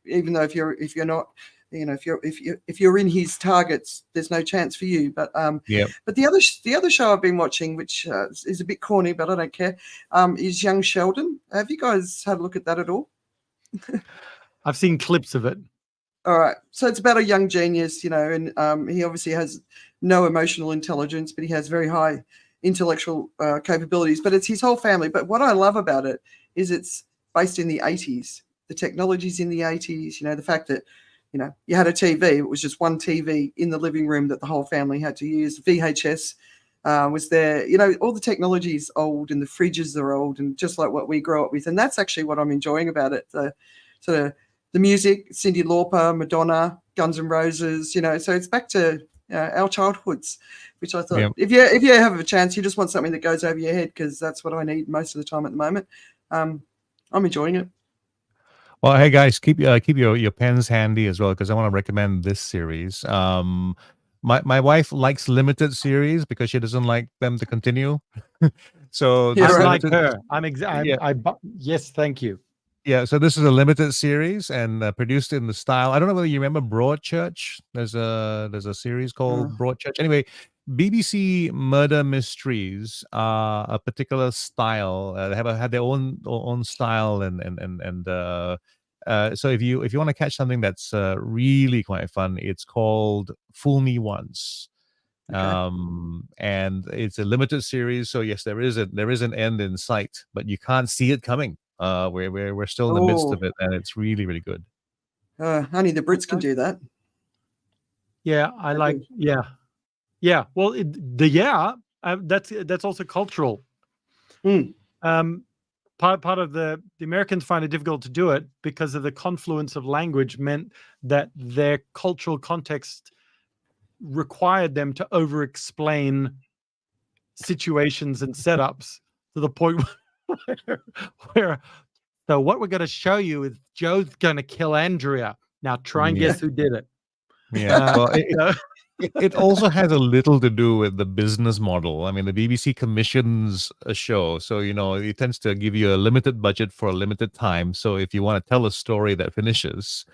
even though if you're not, if you're in his targets, there's no chance for you. But but the other show I've been watching, which is a bit corny, but I don't care, is Young Sheldon. Have you guys had a look at that at all? I've seen clips of it. All right. So it's about a young genius, and he obviously has no emotional intelligence, but he has very high intellectual capabilities. But it's his whole family. But what I love about it is it's based in the 80s. The technology's in the 80s, the fact that, you had a TV. It was just one TV in the living room that the whole family had to use. VHS was there. All the technology is old and the fridges are old and just like what we grew up with. And that's actually what I'm enjoying about it. The music, Cyndi Lauper, Madonna, Guns N' Roses, so it's back to our childhoods, which I thought if you have a chance, you just want something that goes over your head, because that's what I need most of the time at the moment. I'm enjoying it. Well, hey guys, keep your pens handy as well, because I want to recommend this series. My wife likes limited series because she doesn't like them to continue. So I like her. Yes, thank you. Yeah, so this is a limited series and produced in the style. I don't know whether you remember Broadchurch. There's a series called Broadchurch. Anyway, BBC murder mysteries are a particular style. They had their own style, and so if you want to catch something that's really quite fun, it's called Fool Me Once. Okay. And it's a limited series, so yes, there is an end in sight, but you can't see it coming. We're still in the midst of it, and it's really, really good. Only the Brits can do that. Yeah, I like. Yeah. Well, that's also cultural. Part of the Americans find it difficult to do it because of the confluence of language meant that their cultural context required them to over-explain situations and setups to the point where so what we're going to show you is Joe's going to kill Andrea. Now try and guess who did it. Yeah. Well, it also has a little to do with the business model. I mean, the BBC commissions a show, so it tends to give you a limited budget for a limited time. So if you want to tell a story that finishes,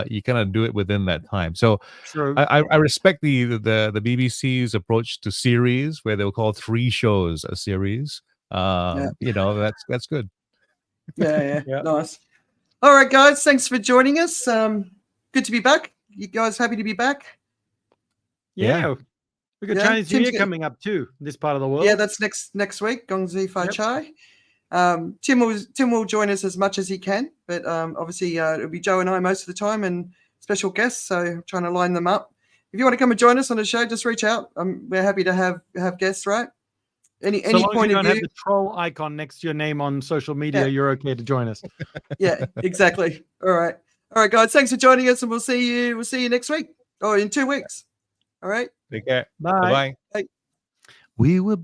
you kind of do it within that time. So I respect the BBC's approach to series, where they'll call 3 shows a series. That's good. Yeah. Nice. All right, guys, thanks for joining us. Good to be back. You guys happy to be back? Yeah. We got Chinese New Year coming up too in this part of the world. Yeah, that's next week. Gong Zi Fai Chai. Tim will join us as much as he can, but obviously it'll be Joe and I most of the time, and special guests. So I'm trying to line them up. If you want to come and join us on the show, just reach out. We're happy to have guests, right? Any point of view. So long as you don't have the troll icon next to your name on social media, you're okay to join us. Yeah, exactly. All right, guys. Thanks for joining us, and we'll see you next week or in 2 weeks. All right. Take care. Bye. Bye. We were